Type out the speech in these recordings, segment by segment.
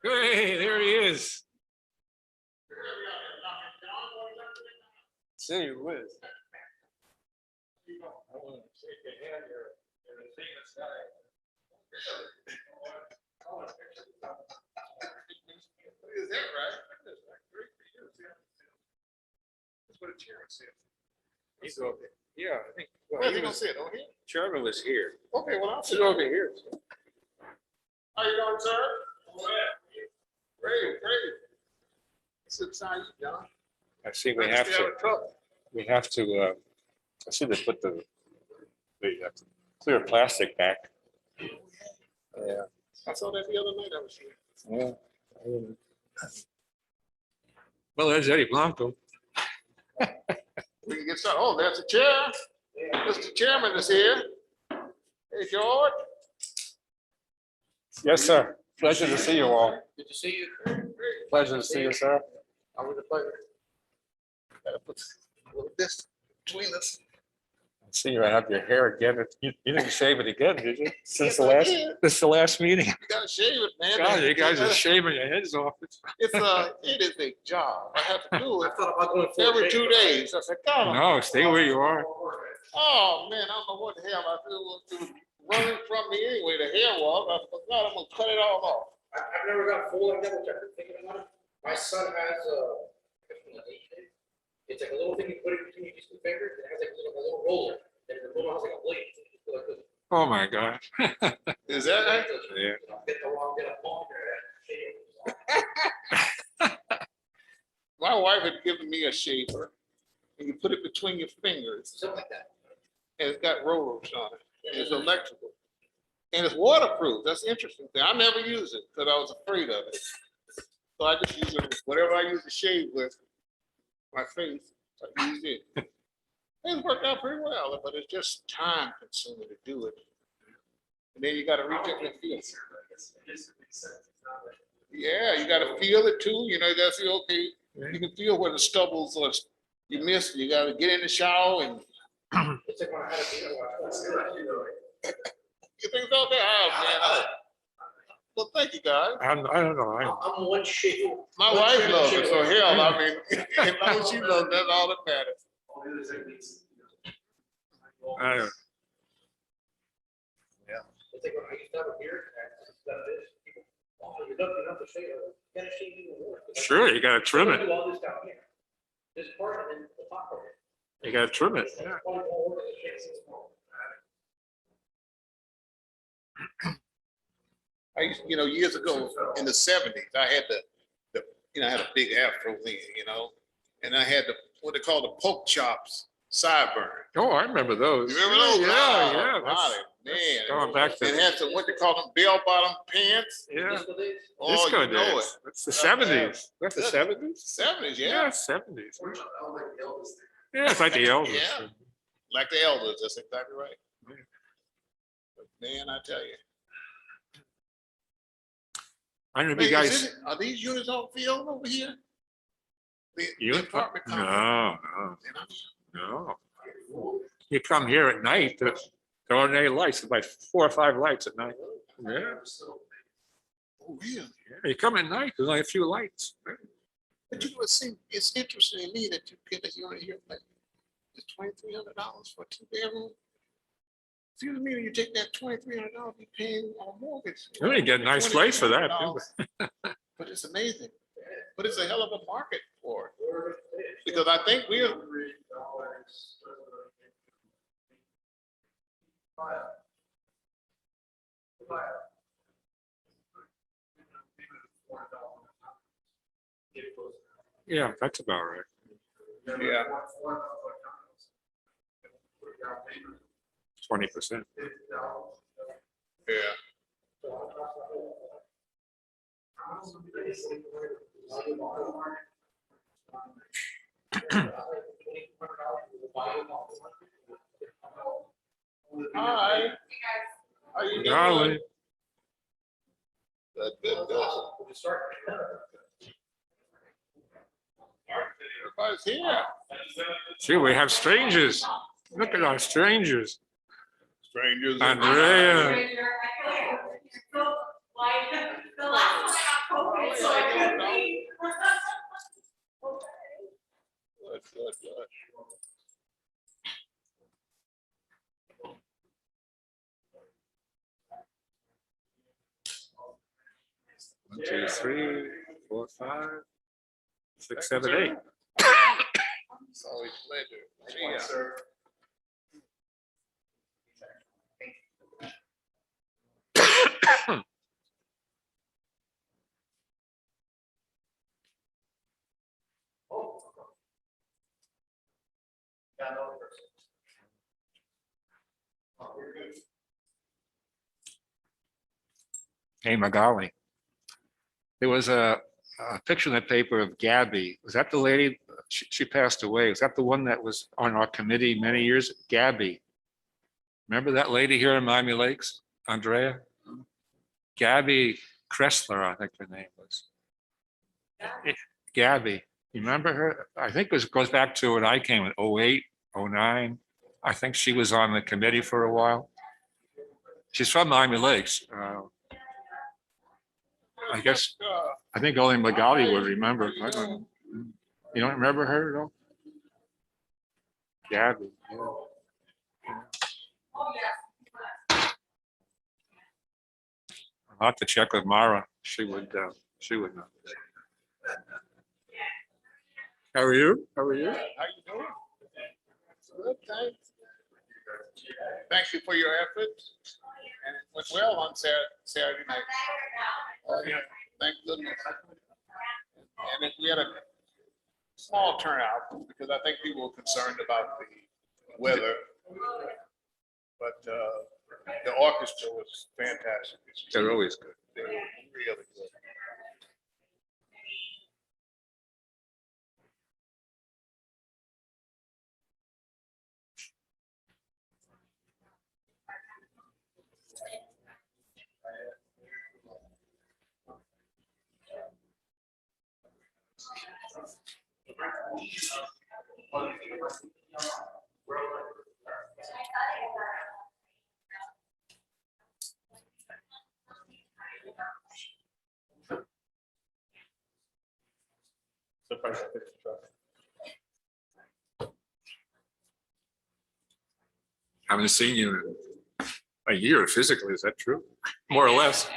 Hey, there he is. See you with. I want to shake your hand. You're a famous guy. Is that right? That's what a chairman said. He's over there. Yeah, I think. Well, Where's he gonna sit? Over here? Chairman was here. Okay, well, I'll sit Sit over here. How you doing, sir? Great, great. Sit beside you, John. I see we have to. We have to. I see they put the clear plastic back. Yeah. I saw that the other night. I was here. Yeah. Well, there's Eddie Blanco. We can get started. Oh, there's the chair. Mr. Chairman is here. Hey, George. Yes, sir. Pleasure to see you all. Good to see you. Pleasure to see you, sir. Always a pleasure. Gotta put a little distance between us. I see you have your hair again. You didn't shave it again, did you? Since Yes, the I last, did. this is the last meeting. You gotta shave it, man. God, you guys are shaving your heads off. It is a job. I have to do it thought about going every 2 days. I said, God. No, stay where you are. Oh, man, I don't know what the hell I feel was running from me anyway. The hair was. I forgot I'm gonna cut it all off. I've never got full like that, which I've been thinking about it. My son has it's like a little thing you put it between your two fingers. It has like a little roller. And the roller has like a blade. So you just go like this. Oh my God. Is that right? Yeah. Get the wrong, get a palm there. My wife had given me a shaver, and you put it between your fingers, Something like that. and it's got rollers on it. And it's electrical, and it's waterproof. That's the interesting thing. I never used it because I was afraid of it. So I just use it with whatever I use to shave with my face. I use it. It's worked out pretty well, but it's just time consuming to do it. And then you got to reach up and feel it. Yeah, you got to feel it too. You know, you got to feel, okay, you can feel where the stubbles are. You missed. You got to get in the shower and It's like when I had a beer. get things out there. Oh, man. Well, thank you, guys. I don't know. I'm one shade. My wife loves it, so hell, I mean, as long as she loves it, that's all that matters. I don't. It's like when I used to have a beer. People, oh, you're not enough to shave. You gotta shave even more. Sure, you gotta trim I it. do all this down here. This part and then the top part. You gotta trim it. It's like Yeah. 20 more work than shave this small. I used, years ago in the 70s, I had I had a big afro then, and I had what they call the poke chops sideburn. Oh, I remember those. You remember those? Yeah, Oh, yeah. golly, man. Going back to. It had some, what they call them, bell bottom pants. Yeah. Disco days? Oh, Disco you know days. it. That's the 70s. That's the 70s? 70s, Yeah, yeah. 70s. Yeah, it's like the elders. Yeah. Like the elders, that's exactly right. But man, I tell you. I know you Hey, guys. are these units on field over here? The apartment complex? No, no. You come here at night, the ordinary lights, about 4 or 5 lights at night. Yeah, Oh, really? yeah. You come at night, there's only a few lights. But it's interesting to me that you get a unit here, like, it's $2,300 for a 2-bedroom. Seems to me when you take that $2,300, you paying on mortgage. You only get a nice place for that. Too. But it's amazing. But it's a hell of a market for it. Because I think we're. Yeah, that's about right. Yeah. 20%. Yeah. Hi. How you doing? Golly. Good. Everybody's here. See, we have strangers. Look at our strangers. Strangers. Andrea. The last one I got COVID 2, 3, 4, 5, 6, 7, 8. It's always a pleasure. See ya. Hey, Magali. There was a picture in the paper of Gabby. Was that the lady? She passed away. Was that the one that was on our committee many years? Gabby. Remember that lady here in Miami Lakes? Andrea? Gabby Kressler, I think her name was. Gabby. You remember her? I think it goes back to when I came in 08, 09. I think she was on the committee for a while. She's from Miami Lakes. I guess, I think only Magali would remember. I don't know. You don't remember her at all? Gabby. Yeah. I'll have to check with Mara. She would know. How are you? How you doing? Good, thanks. Thank you for your efforts. And it went well on Saturday night. Oh, yeah. Thank goodness. And we had a small turnout because I think people were concerned about the weather. But the orchestra was fantastic. They're always good. They were really good. Haven't seen you in a year physically. Is that true? More or less.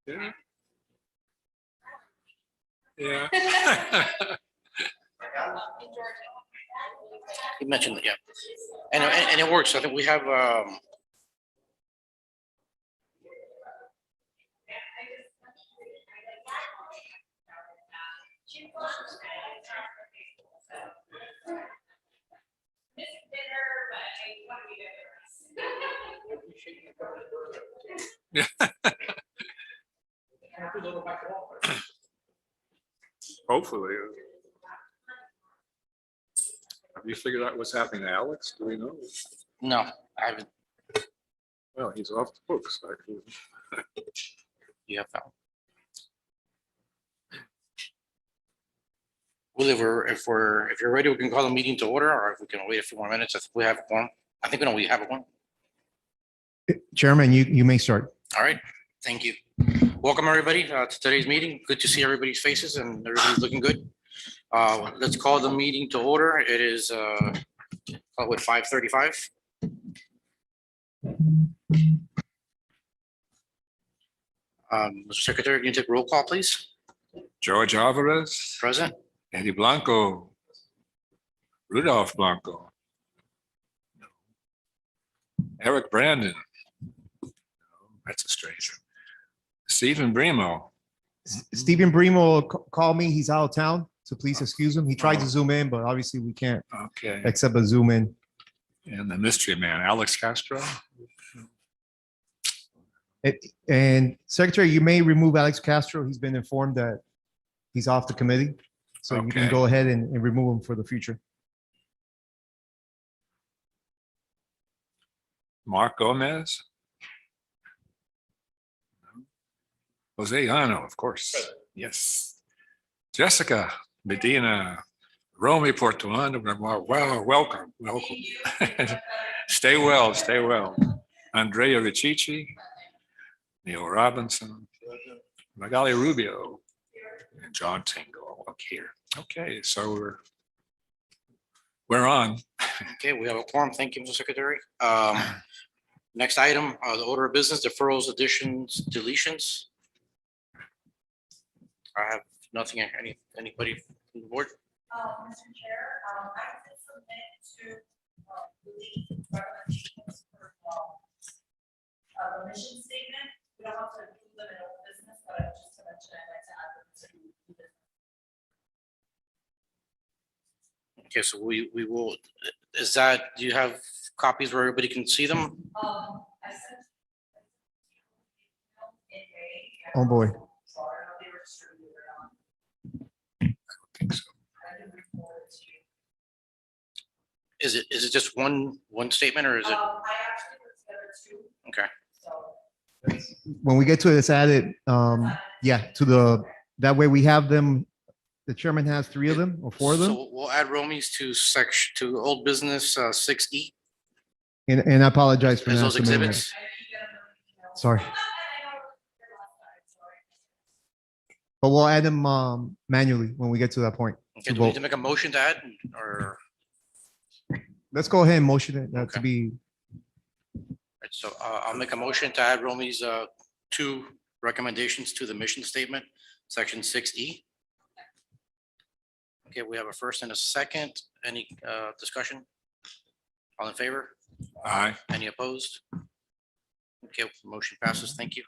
Yeah. Yeah. You mentioned that, yeah. And it works. I think we have, Yeah. Hopefully. Have you figured out what's happening to Alex? Do we know? no, I haven't, Well, he's off the books, actually. you have found. Well, if you're ready, we can call the meeting to order, or if we can wait a few more minutes, if we have one. I think we know we have one. Chairman, you may start. All right, thank you. Welcome, everybody, to today's meeting. Good to see everybody's faces and everybody's looking good. Let's call the meeting to order. It is, 5:35. Mr. Secretary, can you take roll call, please? George Alvarez, Present. Eddie Blanco, Rudolph Blanco, Eric Brandon. That's a stranger. Stephen Bremo. Stephen Bremo called me. He's out of town, so please excuse him. He tried to zoom in, but obviously we can't Okay. accept a zoom in. And the mystery man, Alex Castro. And Secretary, you may remove Alex Castro. He's been informed that he's off the committee. So you can Okay. go ahead and remove him for the future. Mark Gomez. Jose Llano, of course. Yes. Jessica Medina, Romy Portuano. Wow, welcome. Stay well, stay well. Andrea Riccici, Neil Robinson, Magali Rubio, and John Tingle up here. Okay, so we're on. Okay, we have a quorum. Thank you, Mr. Secretary. Next item, the order of business, deferrals, additions, deletions. I have nothing, anybody from the board? Mr. Chair, I did submit to delete recommendations for the mission statement. We don't have to approve them in old business, but just to mention, I'd like to add them to new business. Okay, so we will, is that, do you have copies where everybody can see them? I sent. In May. Oh, boy. So I don't know if they were distributed or not. I think so. I can report it to you. Is it just one statement or is it? I actually put together two, Okay, so. When we get to this added, yeah, to the, that way we have them, the chairman has 3 of them or 4 of them. so we'll add Romy's to section, to old business 6E And I apologize for as not those submitting that. exhibits. Sorry. But we'll add them manually when we get to that point. Okay, to do we need vote. to make a motion to add or? Let's go ahead and motion it to Okay. be, So I'll make a motion to add Romy's 2 recommendations to the mission statement, section 6E. Okay, we have a first and a second. Any discussion? All in favor? Aye. Any opposed? Okay, motion passes. Thank you.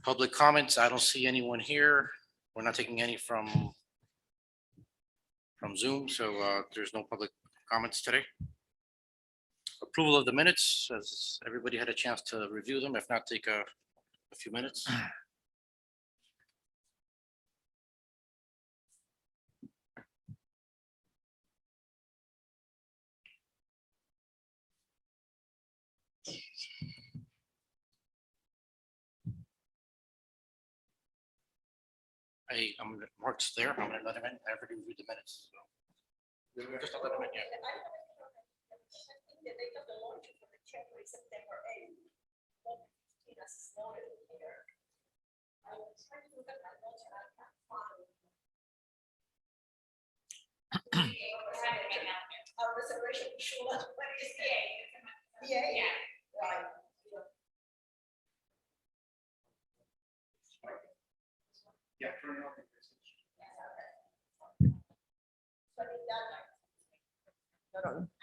Public comments, I don't see anyone here. We're not taking any from Zoom, so there's no public comments today. Approval of the minutes, has everybody had a chance to review them? If not, take a few minutes. Mark's there. I'm gonna let him in. I already reviewed the minutes. So. Just a little bit, yeah.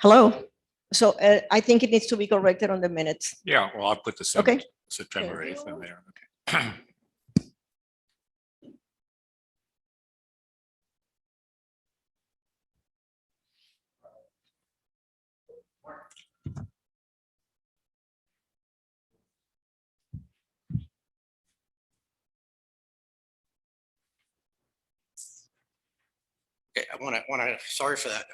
Hello. So I think it needs to be corrected on the minutes. Yeah, well, I'll put the Okay. September 8th in there. Okay. Okay, sorry for that.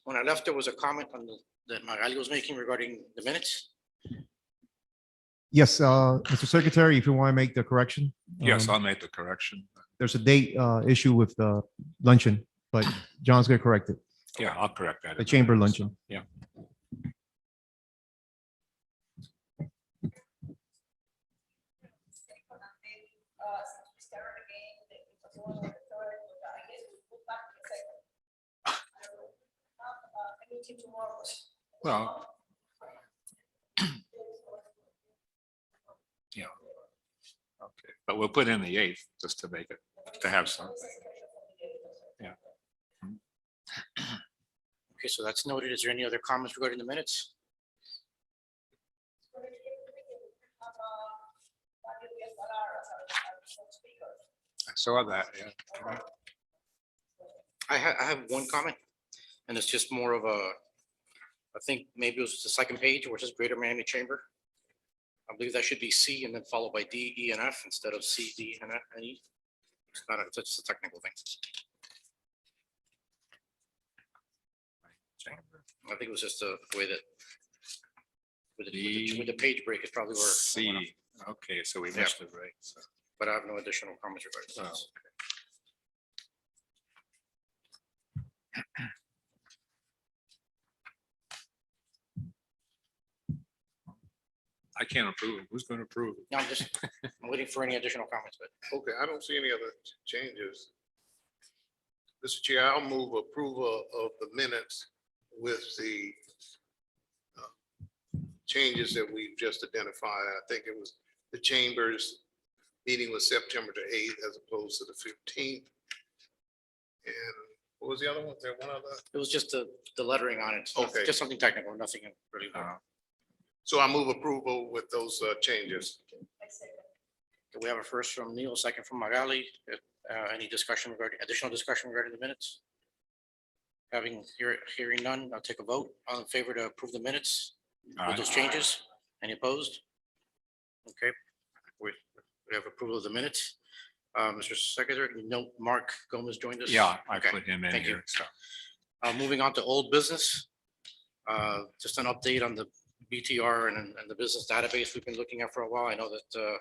When I left, there was a comment on that Magali was making regarding the minutes. yes, Mr. Secretary, if you want to make the correction. Yes, um, I'll make the correction. There's a date issue with the luncheon, but John's gonna correct it, Yeah, I'll correct that. the chamber luncheon. Yeah. Well, yeah. Okay, but we'll put in the 8th just to make it, to have something. Okay, so that's noted. Is there any other comments regarding the minutes? I saw that, yeah. I have one comment, and it's just more of I think maybe it was the second page where it says Greater Miami Chamber. I believe that should be C and then followed by D, E, and F instead of C, D, and F, and E. It's not, it's just a technical thing. I think it was just the way that with the page break is probably where. it went off. C, okay, so we missed it, right? So, But I have no additional comments regarding oh, this. I can't approve it. Who's going to approve it? No, I'm waiting for any additional comments, but Okay, I don't see any other changes. Mr. Chair, I'll move approval of the minutes with the changes that we've just identified. I think it was the chambers meeting was September the 8th as opposed to the 15th. And what was the other one? Was there one other? It was just the lettering on it. Okay. Just something technical, nothing really. So I move approval with those changes. We have a first from Neil, second from Magali. Any discussion regarding, additional discussion regarding the minutes? Hearing none, I'll take a vote. All in favor to approve the minutes with those changes? Any opposed? Okay, we have approval of the minutes. Mr. Secretary, note Mark Gomez joined us. Yeah, I Okay, put him in thank you. here, so. Moving on to old business. Just an update on the BTR and the business database we've been looking at for a while. I know that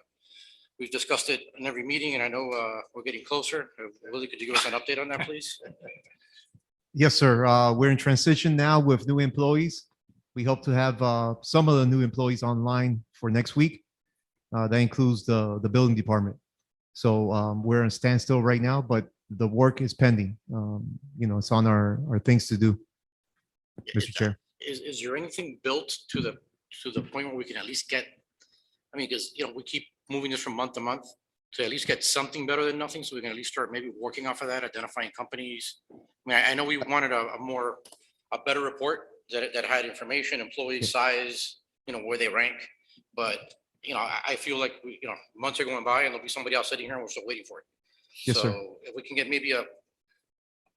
we've discussed it in every meeting, and I know we're getting closer. Willie, could you give us an update on that, please? Yes, sir. We're in transition now with new employees. We hope to have some of the new employees online for next week. That includes the building department. So we're in standstill right now, but the work is pending. It's on our things to do, Mr. Chair. Is there anything built to the point where we can at least get, I mean, because, we keep moving this from month to month to at least get something better than nothing, so we can at least start maybe working off of that, identifying companies. I mean, I know we wanted a better report that had information, employee size, where they rank, but I feel like months are going by and there'll be somebody else sitting here and we're still waiting for it. Yes, sir. So if we can get maybe a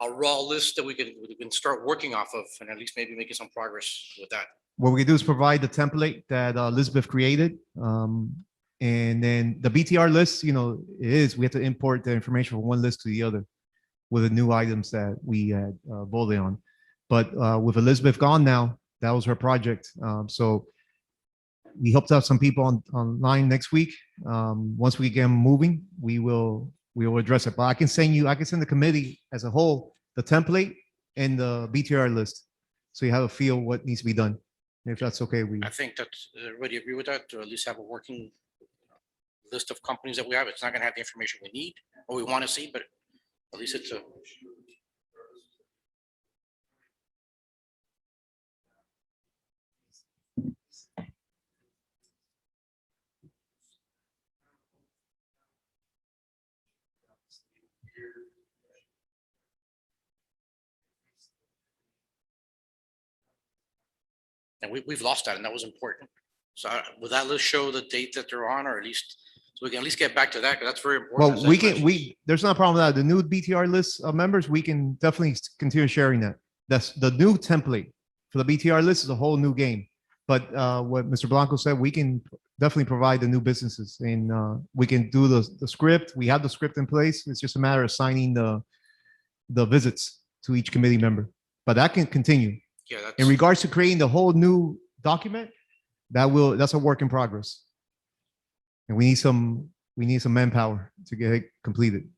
raw list that we can start working off of and at least maybe making some progress with that. What we do is provide the template that Elizabeth created. And then the BTR list, we have to import the information from one list to the other with the new items that we had voted on. But with Elizabeth gone now, that was her project. So we hope to have some people online next week. Once we get them moving, we will address it. But I can send the committee as a whole, the template and the BTR list. So you have a feel what needs to be done. If that's okay, I think that everybody agree with that, or at least have a working list of companies that we have. It's not gonna have the information we need or we want to see, but at least it's a. And we've lost that, and that was important. So would that list show the date that they're on, or at least, so we can at least get back to that, because that's very important. Well, there's no problem with that. The new BTR list of members, we can definitely continue sharing that. That's the new template for the BTR list is a whole new game. But what Mr. Blanco said, we can definitely provide the new businesses, and we can do the script. We have the script in place. It's just a matter of signing the visits to each committee member, but that can continue. Yeah, In regards to creating the whole new document, that's a work in progress. And we need some manpower to get it completed.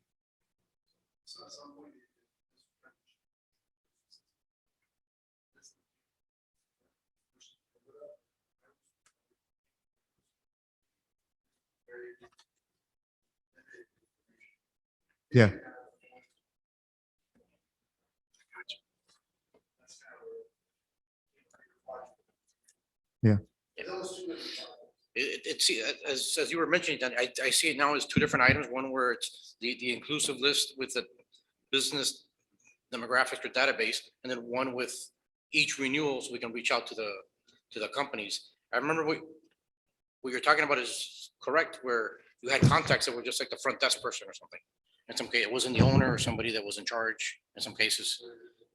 Yeah. Yeah. It's as you were mentioning, Dan, I see it now as two different items. One where it's the inclusive list with the business demographics or database, and then one with each renewal, so we can reach out to the companies. I remember what you're talking about is correct, where you had contacts that were just like the front desk person or something. In some case, it wasn't the owner or somebody that was in charge. In some cases,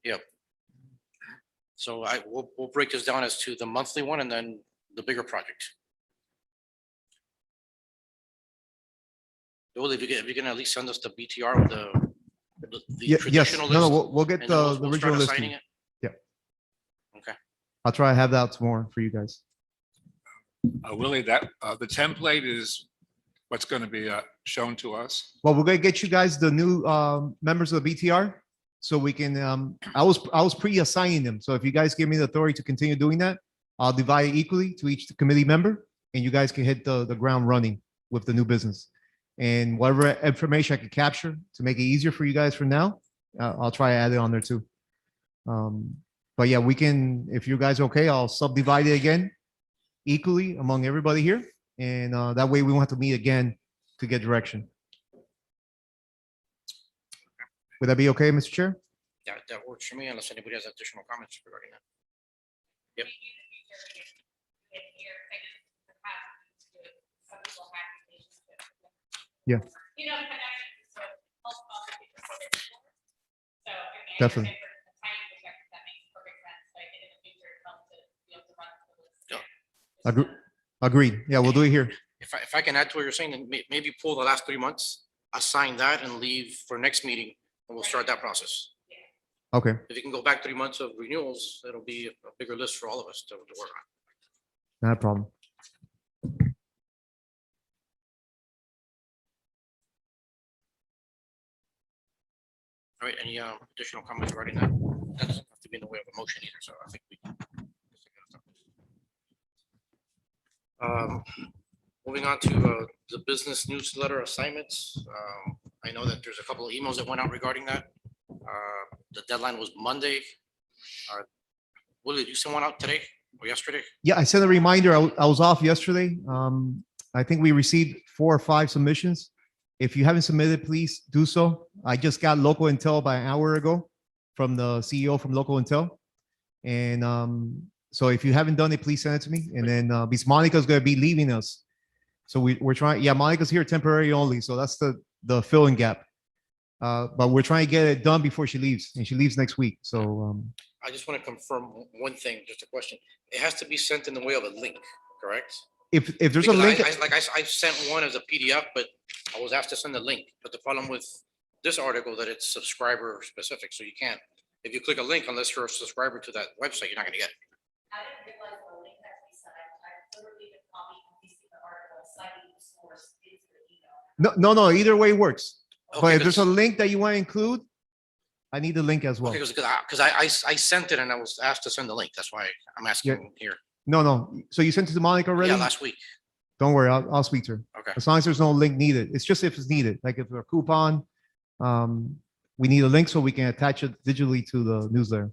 yeah. So we'll break this down as to the monthly one and then the bigger project. Well, if you can at least send us the BTR with the Yes. traditional No, list. we'll get and then the we'll original start list. assigning it. Yeah. Okay. I'll try to have that tomorrow for you guys. Willie, the template is what's going to be shown to us. Well, we're gonna get you guys the new members of the BTR, so we can. I was pre-assigning them, so if you guys give me the authority to continue doing that, I'll divide it equally to each committee member, and you guys can hit the ground running with the new business. And whatever information I can capture to make it easier for you guys for now, I'll try to add it on there too. But yeah, we can. If you guys are okay, I'll subdivide it again, equally among everybody here. And that way we won't have to meet again to get direction. Would that be okay, Mr. Chair? That works for me unless anybody has additional comments regarding that. Yep. Yeah. You know, the connections, so most people say it before. So, I mean, Definitely. I think for the timing perspective, that makes perfect sense, like in the future, it helps to be able to run the list. Yeah. Agreed. Yeah, we'll do it here. If I can add to what you're saying, then maybe pull the last 3 months, assign that and leave for next meeting, and we'll start that process. Okay, If you can go back 3 months of renewals, it'll be a bigger list for all of us to work on. not a problem. All right, any additional comments regarding that? That doesn't have to be in the way of a motion either, so I think we can. Moving on to the business newsletter assignments. I know that there's a couple of emails that went out regarding that. The deadline was Monday. Willie, did you send one out today or yesterday? Yeah, I sent a reminder. I was off yesterday. I think we received 4 or 5 submissions. If you haven't submitted, please do so. I just got local intel about an hour ago from the CEO from local intel. And so if you haven't done it, please send it to me. And then because Monica's going to be leaving us. So we're trying, yeah, Monica's here temporary only. So that's the filling gap. But we're trying to get it done before she leaves, and she leaves next week. So I just want to confirm one thing, just a question. It has to be sent in the way of a link, correct? if there's a Because link, I sent one as a PDF, but I was asked to send a link. But the problem with this article that it's subscriber specific, so you can't, if you click a link, unless you're a subscriber to that website, you're not gonna get it. I didn't realize the link that we sent, I literally been copying and pasting the article, citing the source into the email. no, either way works. But Okay, if there's a link that you want to include, I need the link as well. because I sent it and I was asked to send the link. That's why I'm asking here. No. So you sent it to Monica already? Yeah, last week. Don't worry, I'll speak to her. Okay. As long as there's no link needed. It's just if it's needed, like if there's a coupon, we need a link so we can attach it digitally to the newsletter.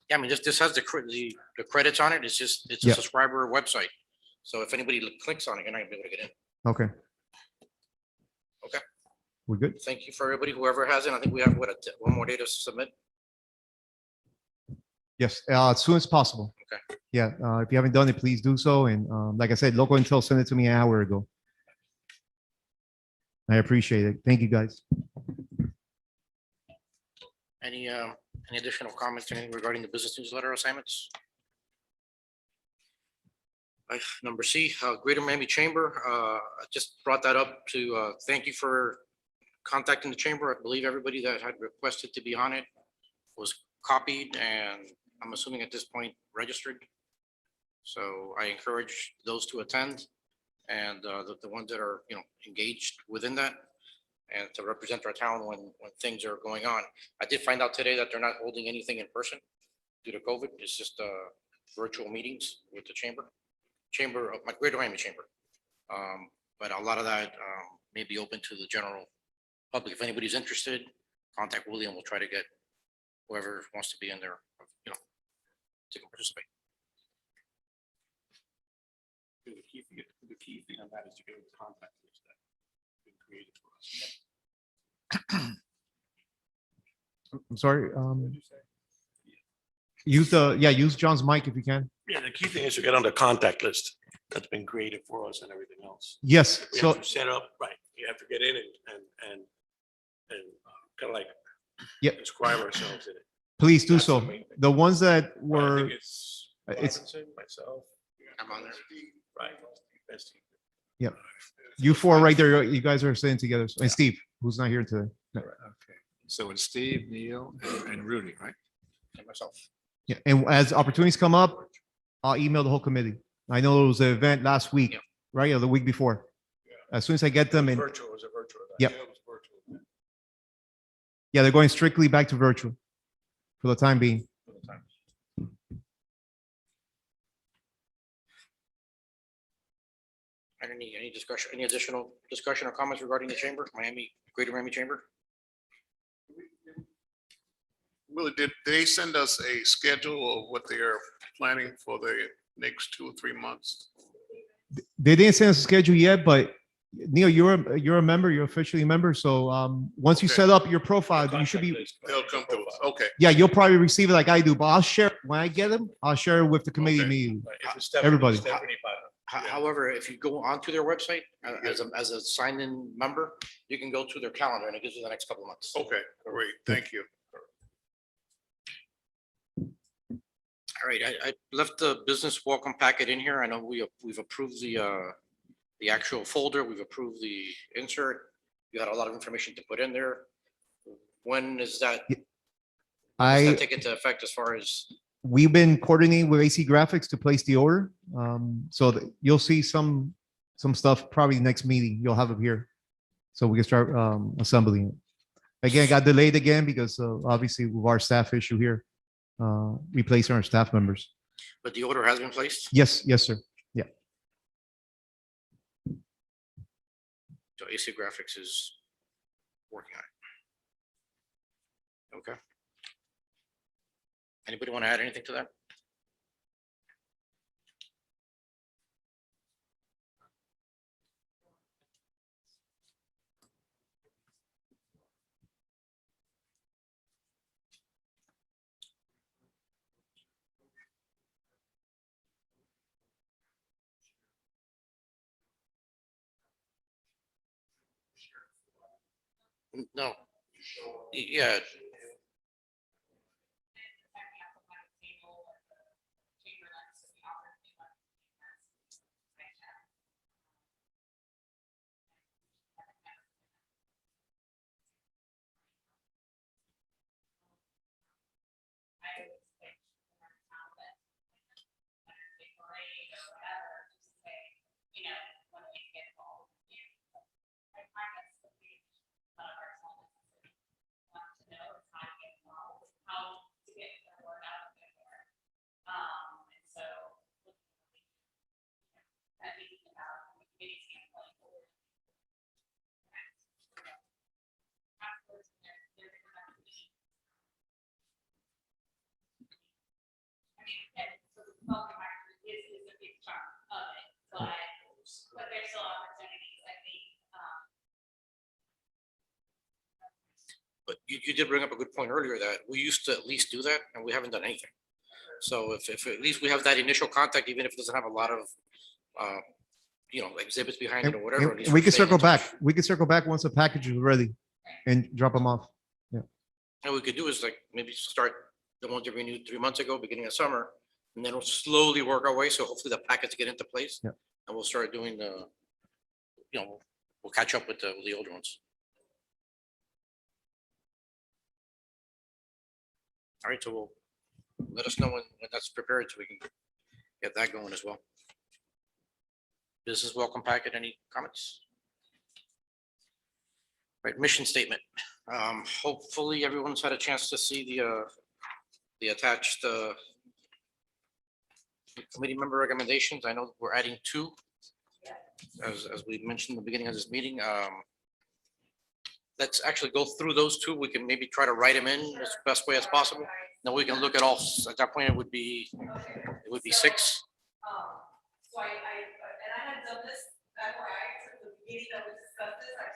Yeah, I mean, this has the credits on it. It's just, it's a Yeah. subscriber website. So if anybody clicks on it, you're not gonna be able to get in. Okay. Okay. We're good? Thank you for everybody, whoever has it. I think we have, one more day to submit? Yes, as soon as possible. Okay. Yeah, if you haven't done it, please do so. And like I said, local intel sent it to me an hour ago. I appreciate it. Thank you, guys. Any additional comments anything regarding the business newsletter assignments? Number C, Greater Miami Chamber, I just brought that up to thank you for contacting the chamber. I believe everybody that had requested to be on it was copied, and I'm assuming at this point registered. So I encourage those to attend, and the ones that are, engaged within that, and to represent our town when things are going on. I did find out today that they're not holding anything in person due to COVID. It's just virtual meetings with the chamber of my Greater Miami Chamber. But a lot of that may be open to the general public. If anybody's interested, contact William. We'll try to get whoever wants to be in there, to participate. The key thing on that is to get a contact list that been created for us. I'm sorry. What'd you say? Use John's mic if you can. Yeah, the key thing is to get on the contact list that's been created for us and everything else. Yes. We So have to set up, right, you have to get in and kind of like describe ourselves in it. please do That's so. the main thing. The ones that I were, think it's Robinson, myself. I'm on there. Right. Best team. Yep. you four right there, you guys are sitting together. And Steve, who's not here today. Okay. So it's Steve, Neil, and Rudy, right? And myself. Yeah, and as opportunities come up, I'll email the whole committee. I know there was an event last week, Yeah. right, or the week before. As soon as I get them in, Virtual, it was a virtual. event. Yep. Yeah, it was virtual. yeah, they're going strictly back to virtual for the time being. For the time. Any discussion, any additional discussion or comments regarding the chamber, Greater Miami Chamber? Willie, did they send us a schedule of what they are planning for the next 2 or 3 months? They didn't send us a schedule yet, but Neil, you're a member, you're officially a member. So once you Okay. set up your profile, you should be, They'll come to us. Okay. yeah, you'll probably receive it like I do, but I'll share, when I get them, I'll share it with the committee Okay. immediately. If it's Stephanie, Everybody. Stephanie Pata. Yeah. However, if you go onto their website as a sign-in member, you can go to their calendar and it gives you the next couple of months. Okay, great. Thank you. All right, I left the business welcome packet in here. I know we've approved the actual folder, we've approved the insert. You had a lot of information to put in there. When is that? Does that I, take into effect as far as, we've been coordinating with AC Graphics to place the order. So that you'll see some stuff probably next meeting. You'll have it here. So we can start assembling it. Again, it got delayed again because obviously with our staff issue here, replacing our staff members. but the order has been placed? Yes, yes, sir. So AC Graphics is working on it. Okay. Anybody want to add anything to that? No. Yeah. But you did bring up a good point earlier that we used to at least do that and we haven't done anything. So if at least we have that initial contact, even if it doesn't have a lot of, exhibits behind it or whatever. at least And we we're can staying in circle back. touch. We can circle back once the package is ready and drop them off. And we could do is like maybe start the ones that we renewed 3 months ago, beginning of summer, and then we'll slowly work our way. So hopefully the packets get into place. Yeah. And we'll start doing we'll catch up with the older ones. All right, so we'll let us know when that's prepared so we can get that going as well. Business welcome packet, any comments? Right, mission statement. Hopefully everyone's had a chance to see the attached committee member recommendations. I know we're adding 2. As we mentioned in the beginning of this meeting, let's actually go through those 2. We can maybe try to write them in as best way as possible. Then we can look at all, at that point, it would be 6. So I had done this, FYI, to the beginning that we discussed this, I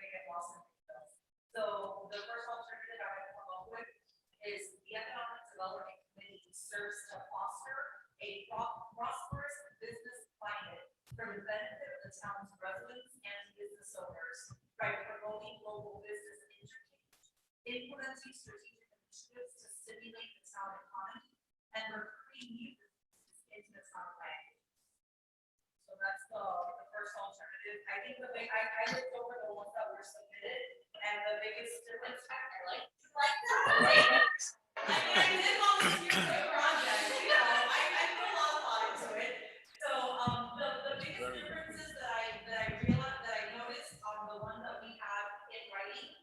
make it lost in details. So the first alternative I would come up with is the Economic Development Committee serves to foster a prosperous business climate for the benefit of the town's residents and business owners by promoting local business interchange, implementing strategic initiatives to stimulate the town economy, and recruiting new businesses into the town land. So that's the first alternative. I think the big, I looked over the ones that were submitted, and the biggest difference, I like that. I did volunteer for the project, I put a lot of thought into it. So, the biggest differences that I realized, that I noticed on the one that we have in writing,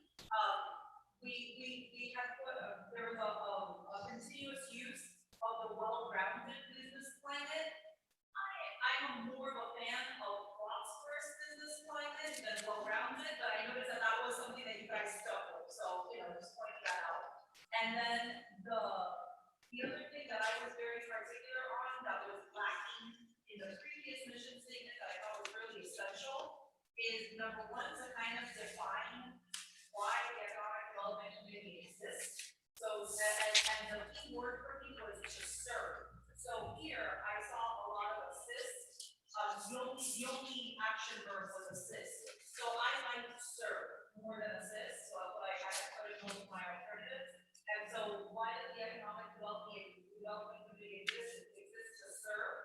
we had put, there was a continuous use of the well-rounded business climate. I'm more of a fan of prosperous business climate than well-rounded, but I noticed that that was something that you guys stuck with, so, just pointing that out. And then the other thing is number one, to kind of define why the economic development committee exists. So, and the key word for me was to serve. So here, I saw a lot of assist. The only action verb was assist. So I like to serve more than assist, so I put it on my alternatives. And so why does the economic development committee exist? It exists to serve,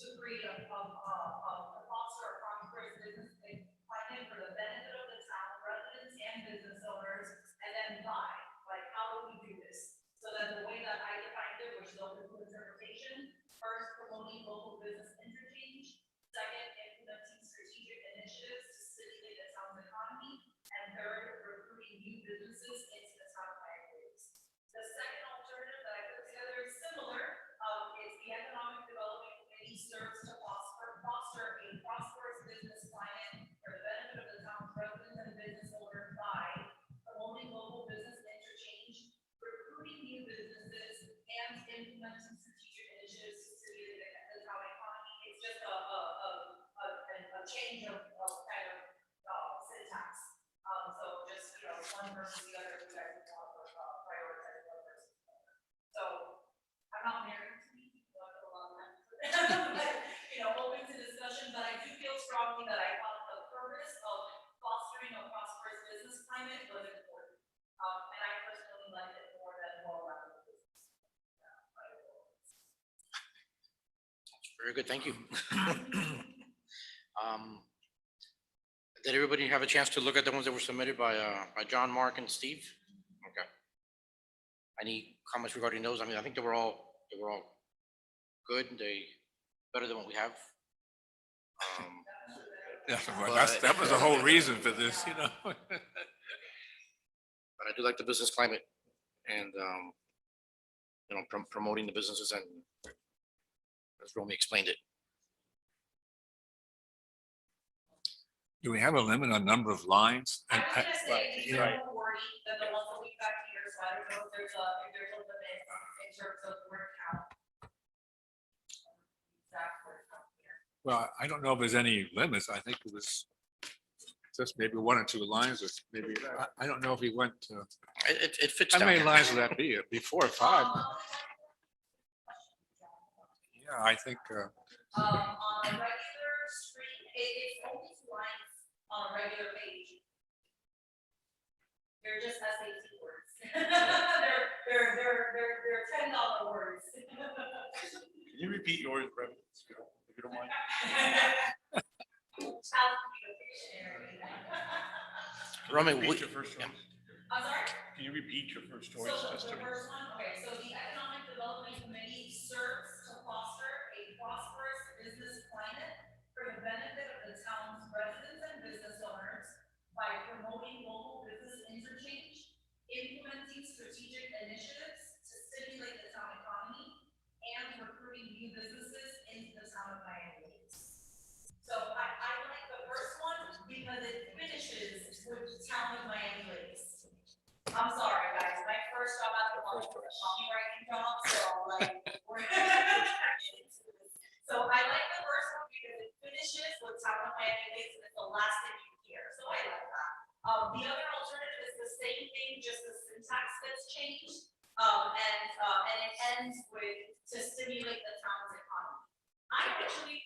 to create a foster a prosperous business climate for the benefit of the town residents and business owners, and then why? Like, how do we do this? So that the way that I defined it, which is open to interpretation, first, promoting local business interchange, second, implementing strategic initiatives to stimulate the town's economy, and third, recruiting new businesses into the town of Miami. The second alternative that I put together is similar, is the economic development committee serves to foster a prosperous business climate for the benefit of the town's residents and business owners by promoting local business interchange, recruiting new businesses, and implementing strategic initiatives to stimulate the town economy. It's just a change of kind of syntax. So just, one versus the other, you guys want to prioritize one versus the other. So I'm not married to me, so I feel a lot of that. But, open to discussion, but I do feel strongly that I thought the purpose of fostering a prosperous business climate was important. And I personally liked it more than well-rounded business. Very good, thank you. Did everybody have a chance to look at the ones that were submitted by John, Mark, and Steve? Okay. Any comments regarding those? I mean, I think they were all good. They better than what we have. Yeah, well, that was the whole reason for this, But I do like the business climate and promoting the businesses, and as Romy explained it. Do we have a limit on number of lines? I'm gonna say it's Yeah. more wordy than the ones that we got here, so I don't know if there's a limit in terms of word count. Exact word count here. Well, I don't know if there's any limits. I think it was just maybe one or two lines, or maybe, I don't know if he went to, It fits how down many here. lines would that be? It'd be 4 or 5. Yeah, I think, On a regular screen, it's only 2 lines on a regular page. They're just SAT words. They're $10 words. Can you repeat yours, Brevin, if you don't mind? Sounds like a dictionary. Romy, Repeat your first choice. I'm sorry? Can you repeat your first choice? So just the to- first one, okay, so the Economic Development Committee serves to foster a prosperous business climate for the benefit of the town's residents and business owners by promoting local business interchange, implementing strategic initiatives to stimulate the town economy, and recruiting new businesses into the town of Miami. So I like the first one because it finishes with town of Miami Lakes. I'm sorry, guys, my first job at the bar was a copywriting job, so like, so I like the first one because it finishes with town of Miami Lakes and it's the last thing you hear, so I like that. The other alternative is the same thing, just the syntax gets changed, and it ends with to stimulate the town's economy. I actually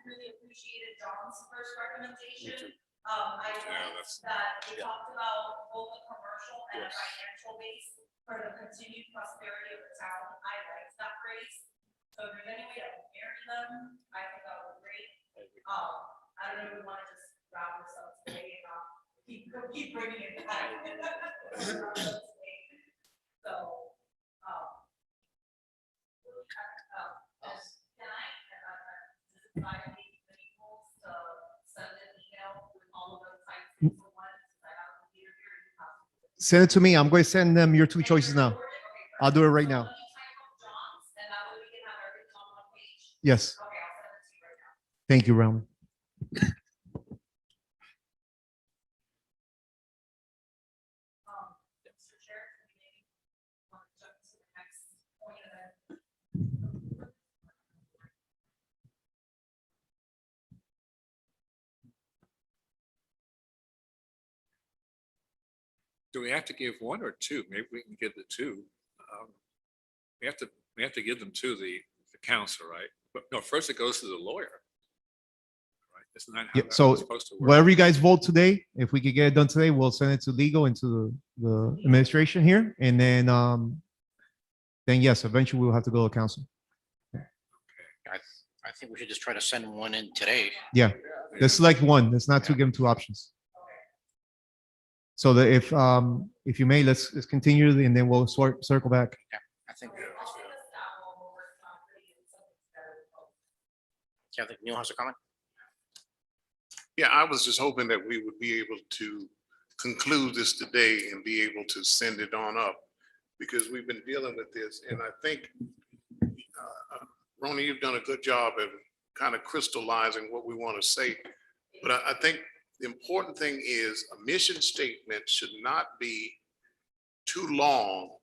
really appreciated John's first recommendation. I liked that we talked about both a commercial and a financial base for the continued prosperity of the town. I liked that phrase. So if there's any way to marry them, I think that would be great. I don't know if we want to just wrap this up today and keep bringing it back. So, can I, decide the equals to send an email with all of those types of things for one, since I have a computer here and you have to- Send it to me. I'm going to send them your 2 choices now. I'll do it right now. So let me type up John's, and that way we can have everything on one page. Yes. Okay, I'll send it to you right now. Thank you, Romy. Mr. Chair, can we maybe want to jump to the next point of it? Do we have to give one or two? Maybe we can give the two. We have to give them to the council, right? But no, first it goes to the lawyer. Right? Isn't that how Yeah, that's so supposed to work? whatever you guys vote today, if we could get it done today, we'll send it to legal and to the administration here. And then yes, eventually we'll have to go to council. I think we should just try to send one in today. Yeah, let's select one. Let's not give them two options. So that if you may, let's continue and then we'll circle back. I think. Yeah, I think Neil has a comment. Yeah, I was just hoping that we would be able to conclude this today and be able to send it on up, because we've been dealing with this, and I think, Ronnie, you've done a good job of kind of crystallizing what we want to say. But I think the important thing is a mission statement should not be too long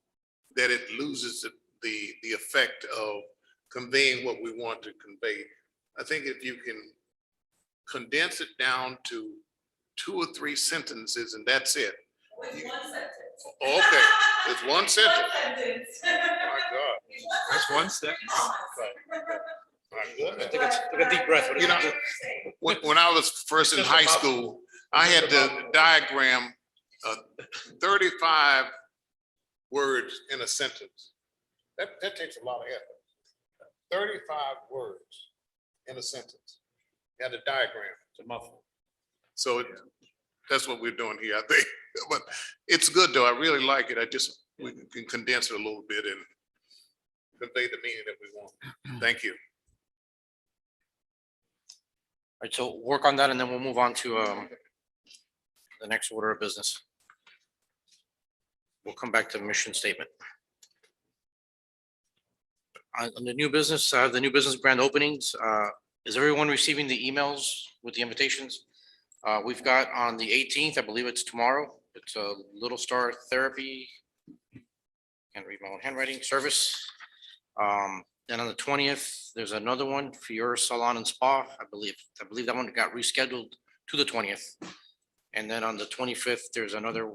that it loses the effect of conveying what we want to convey. I think if you can condense it down to 2 or 3 sentences and that's it. With one sentence. Okay, it's one sentence. Sentence. My God. That's one second. My goodness. Take a deep breath. What is You know, it? when I was first in high school, I had to diagram 35 words in a sentence. That takes a lot of effort. 35 words in a sentence. You had a diagram. It's a muffle. So that's what we're doing here, I think. But it's good though. I really like it. We can condense it a little bit and convey the meaning that we want. Thank you. All right, so work on that and then we'll move on to the next order of business. We'll come back to mission statement. On the new business, the new business grand openings, is everyone receiving the emails with the invitations? We've got on the 18th, I believe it's tomorrow, it's a Little Star Therapy. Can't read my own handwriting, service. Then on the 20th, there's another one, Fiora Salon and Spa, I believe that one got rescheduled to the 20th. And then on the 25th, there's another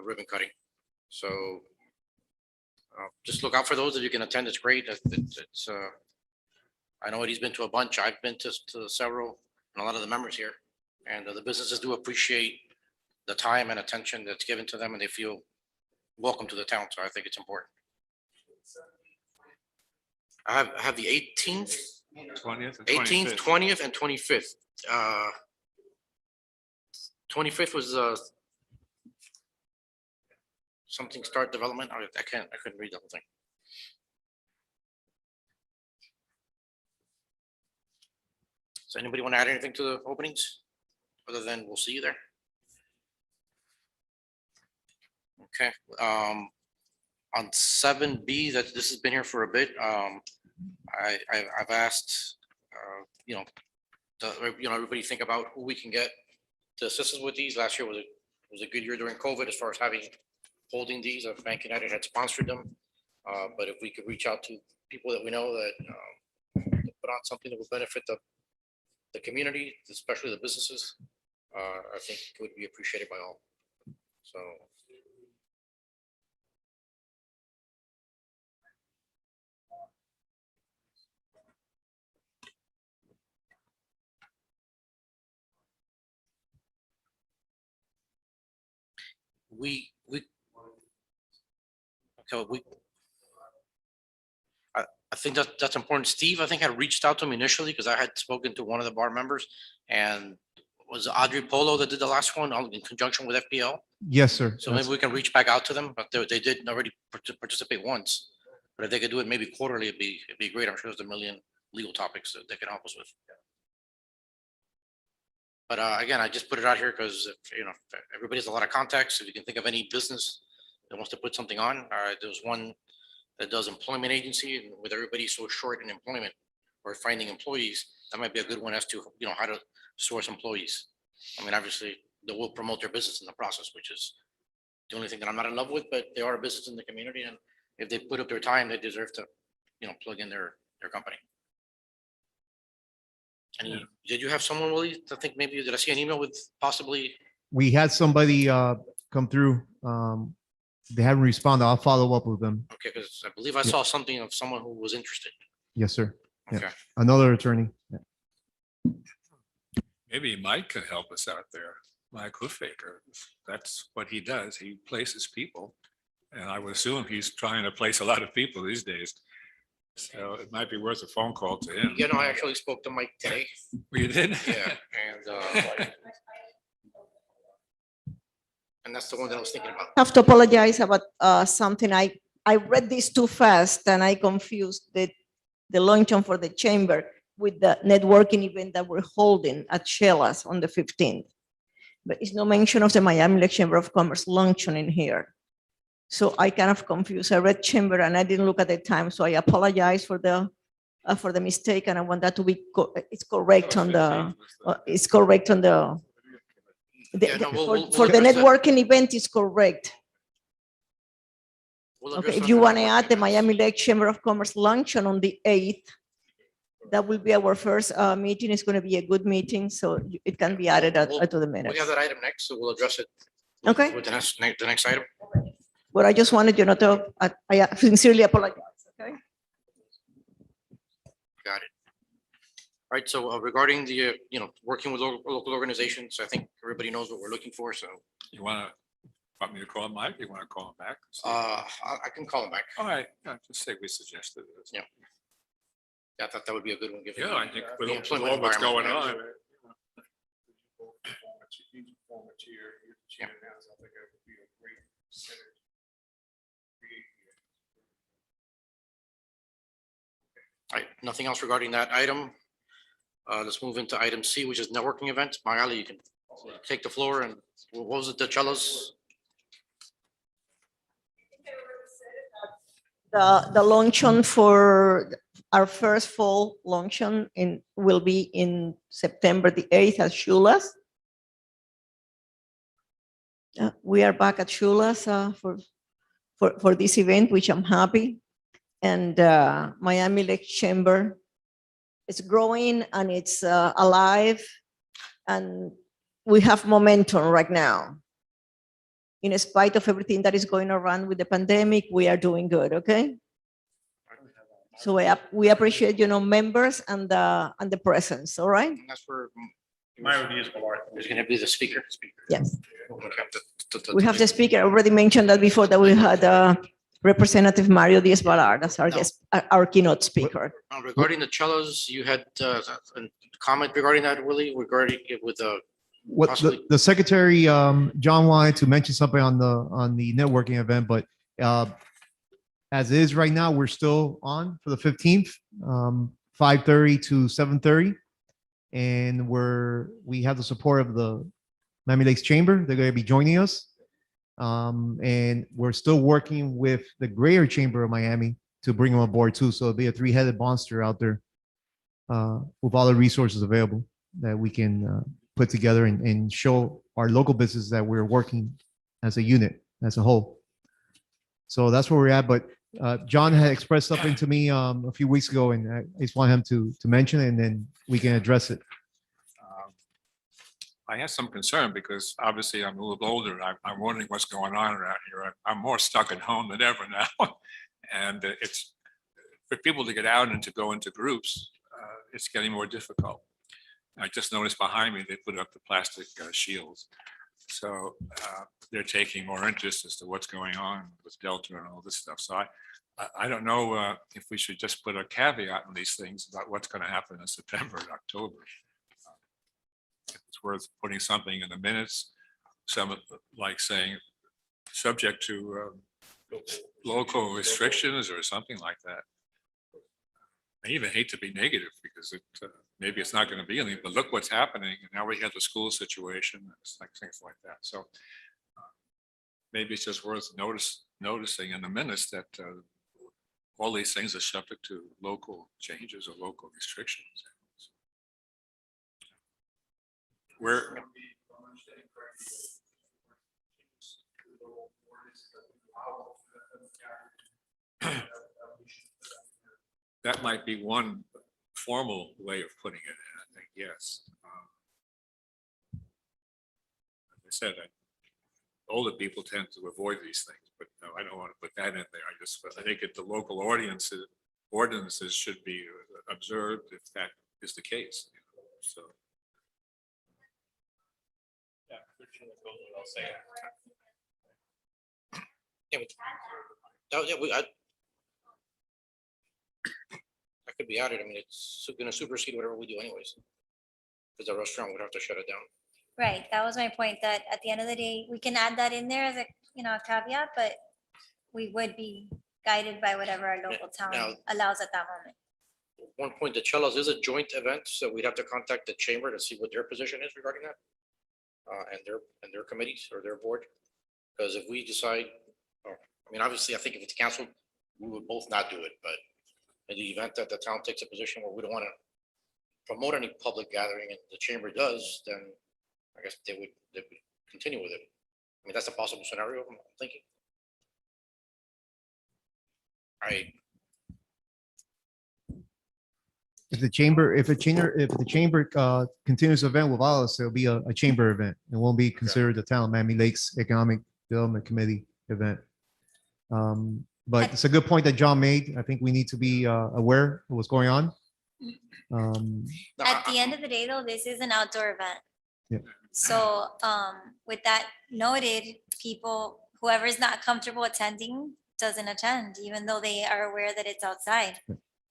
ribbon cutting. So just look out for those. If you can attend, it's great. It's I know Eddie's been to a bunch. I've been to several, and a lot of the members here. And the businesses do appreciate the time and attention that's given to them, and they feel welcome to the town. So I think it's important. I have the 18th, 20th and 18th, 25th. 20th, and 25th. 25th was something start development. I couldn't read the whole thing. So anybody want to add anything to the openings? Other than we'll see you there. Okay, on 7B, that this has been here for a bit. I've asked, everybody think about who we can get to assist us with these. Last year was a good year during COVID as far as holding these. Bank United had sponsored them, but if we could reach out to people that we know that put on something that would benefit the community, especially the businesses, I think it would be appreciated by all. So. I think that's important. Steve, I think, had reached out to him initially because I had spoken to one of the bar members, and was Audrey Polo that did the last one in conjunction with FPL. Yes, sir. So maybe we can reach back out to them, but they did already participate once. But if they could do it maybe quarterly, it'd be great. I'm sure there's a million legal topics that they can help us with. But again, I just put it out here because if everybody has a lot of contacts. If you can think of any business that wants to put something on, there's one that does employment agency, and with everybody so short in employment or finding employees, that might be a good one as to how to source employees. I mean, obviously, they will promote their business in the process, which is the only thing that I'm not in love with. But they are a business in the community, and if they put up their time, they deserve to, plug in their company. And did you have someone, Willie? I think maybe did I see an email with possibly We had somebody come through. They haven't responded. I'll follow up with them. Okay, because I believe I saw something of someone who was interested. Yes, sir. Yeah. Okay. Another attorney. Yeah. Maybe Mike could help us out there. Mike Hoofaker, that's what he does. He places people. And I would assume he's trying to place a lot of people these days. So it might be worth a phone call to him. You know, I actually spoke to Mike today. You did? Yeah, and that's the one that I was thinking about. I have to apologize about something. I read this too fast and I confused the luncheon for the chamber with the networking event that we're holding at Sheila's on the 15th. But it's no mention of the Miami Lakes Chamber of Commerce luncheon in here. So I kind of confused. I read chamber and I didn't look at the time. So I apologize for the mistake, and I want that to be, it's correct on the, it's correct on the, Yeah, no, we'll for the address that. networking event is correct. We'll Okay, address if on you the want to networking add the events. Miami Lakes Chamber of Commerce luncheon on the 8th, that will be our first meeting. It's going to be a good meeting, so it can be added to the We minutes. have that item next, so we'll address it. Okay. With the next item. But I just wanted you to, I sincerely apologize, okay? Got it. All right, so regarding the, working with local organizations, I think everybody knows what we're looking for, so You want me to call Mike? You want to call him back? I can call them back. All right, yeah, just say we suggested this. Yeah. I thought that would be a good one. given Yeah, I think with the all employment what's going environment. on. Yeah. I think that would be a great center. All right, nothing else regarding that item. Let's move into item C, which is networking events. Magali, you can take the floor, and what was it, the cellos? The luncheon for our first fall luncheon will be in September the 8th at Shula's. We are back at Shula's for this event, which I'm happy. And Miami Lakes Chamber is growing and it's alive, and we have momentum right now. In spite of everything that is going around with the pandemic, we are doing good, okay? So we appreciate, members and the presence, all right? And that's for. Myra Diaz-Balart. Who's going to be the speaker? Yes. Okay, We have the speaker, I already mentioned that before, that we had Representative Mario Diaz-Balart as our guest, our keynote speaker. Regarding the cellos, you had a comment regarding that, Willie, regarding it with What Possibly. the secretary, John, wanted to mention something on the networking event, but as is right now, we're still on for the 15th, 5:30 to 7:30. And we have the support of the Miami Lakes Chamber. They're going to be joining us. And we're still working with the Greater Chamber of Miami to bring them aboard too. So it'll be a three-headed monster out there with all the resources available that we can put together and show our local business that we're working as a unit, as a whole. So that's where we're at. But John had expressed something to me a few weeks ago, and I just want him to mention it, and then we can address it. I have some concern because obviously I'm a little older. I'm wondering what's going on around here. I'm more stuck at home than ever now. And it's for people to get out and to go into groups, it's getting more difficult. I just noticed behind me, they put up the plastic shields. So they're taking more interest as to what's going on with Delta and all this stuff. So I don't know if we should just put a caveat on these things about what's going to happen in September and October. It's worth putting something in the minutes, some like saying subject to local restrictions or something like that. I even hate to be negative because maybe it's not going to be anything, but look what's happening. And now we have the school situation, it's like things like that. So maybe it's just worth noticing in the minutes that all these things are subject to local changes or local restrictions. Where that might be one formal way of putting it in, I think, yes. said, older people tend to avoid these things, but no, I don't want to put that in there. I think that the local ordinances should be observed if that is the case. So, Yeah, virtually goes without saying. Yeah, that could be added. I mean, it's gonna supersede whatever we do anyways. Because the restaurant would have to shut it down. Right, that was my point, that at the end of the day, we can add that in there as a, a caveat, but we would be guided by whatever our local Now- town allows at that moment. One point, the Cellos is a joint event, so we'd have to contact the chamber to see what their position is regarding that. And their committees or their board. Because if we decide, I mean, obviously, I think if it's canceled, we would both not do it, but in the event that the town takes a position where we don't want to promote any public gathering and the chamber does, then I guess they would continue with it. I mean, that's a possible scenario, I'm thinking. If the chamber continues the event without us, it'll be a chamber event. It won't be considered the town of Miami Lakes Economic Development Committee event. But it's a good point that John made. I think we need to be aware of what's going on. At the end of the day, though, this is an outdoor event. Yeah. So, with that noted, people, whoever's not comfortable attending doesn't attend, even though they are aware that it's outside.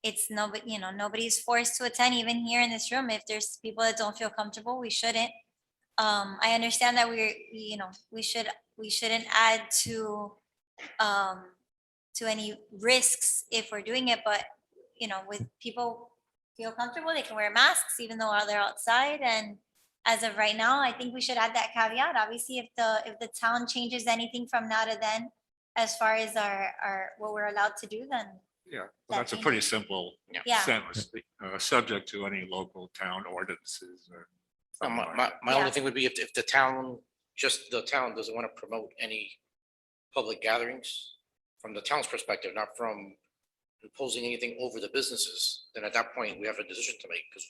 It's nobody, nobody's forced to attend, even here in this room. If there's people that don't feel comfortable, we shouldn't. I understand that we shouldn't add to any risks if we're doing it, but with people feel comfortable, they can wear masks even though they're outside. And as of right now, I think we should add that caveat. Obviously, if the town changes anything from now to then, as far as our what we're allowed to do, then yeah, well, That that's a changes. pretty simple Yeah. sentence, subject to any local town ordinances or. something like that. My only Yeah. thing would be if the town, just the town doesn't want to promote any public gatherings from the town's perspective, not from imposing anything over the businesses, then at that point, we have a decision to make because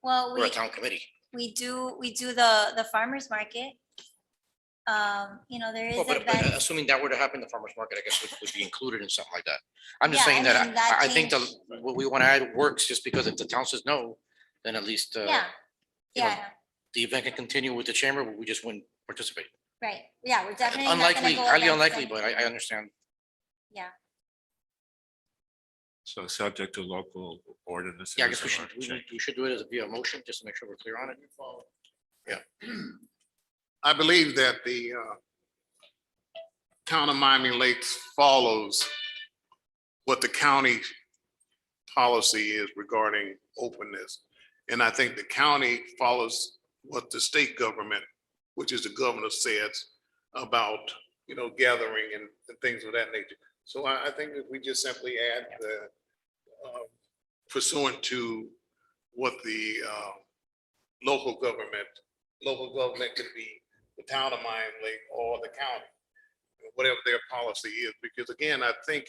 well, we're a town committee. we do the farmer's market. There is Well, but events. assuming that were to happen, the farmer's market, I guess, would be included in something like that. I'm just Yeah, saying I that mean, that I think changed. what we want to add works just because if the town says no, then at least Yeah, you know, yeah, the event can continue with the chamber, but we just wouldn't participate. right. Yeah, we're definitely not gonna Unlikely, go highly against unlikely, but I anything. understand. Yeah, So subject to local ordinances. Yeah, I guess we or should, change. we should do it as via motion, just to make sure we're clear on it. I believe that the town of Miami Lakes follows what the county policy is regarding openness. And I think the county follows what the state government, which is the governor, says about, gathering and things of that nature. So I think if we just simply add the pursuant to what the local government could be the town of Miami Lake or the county, whatever their policy is, because again, I think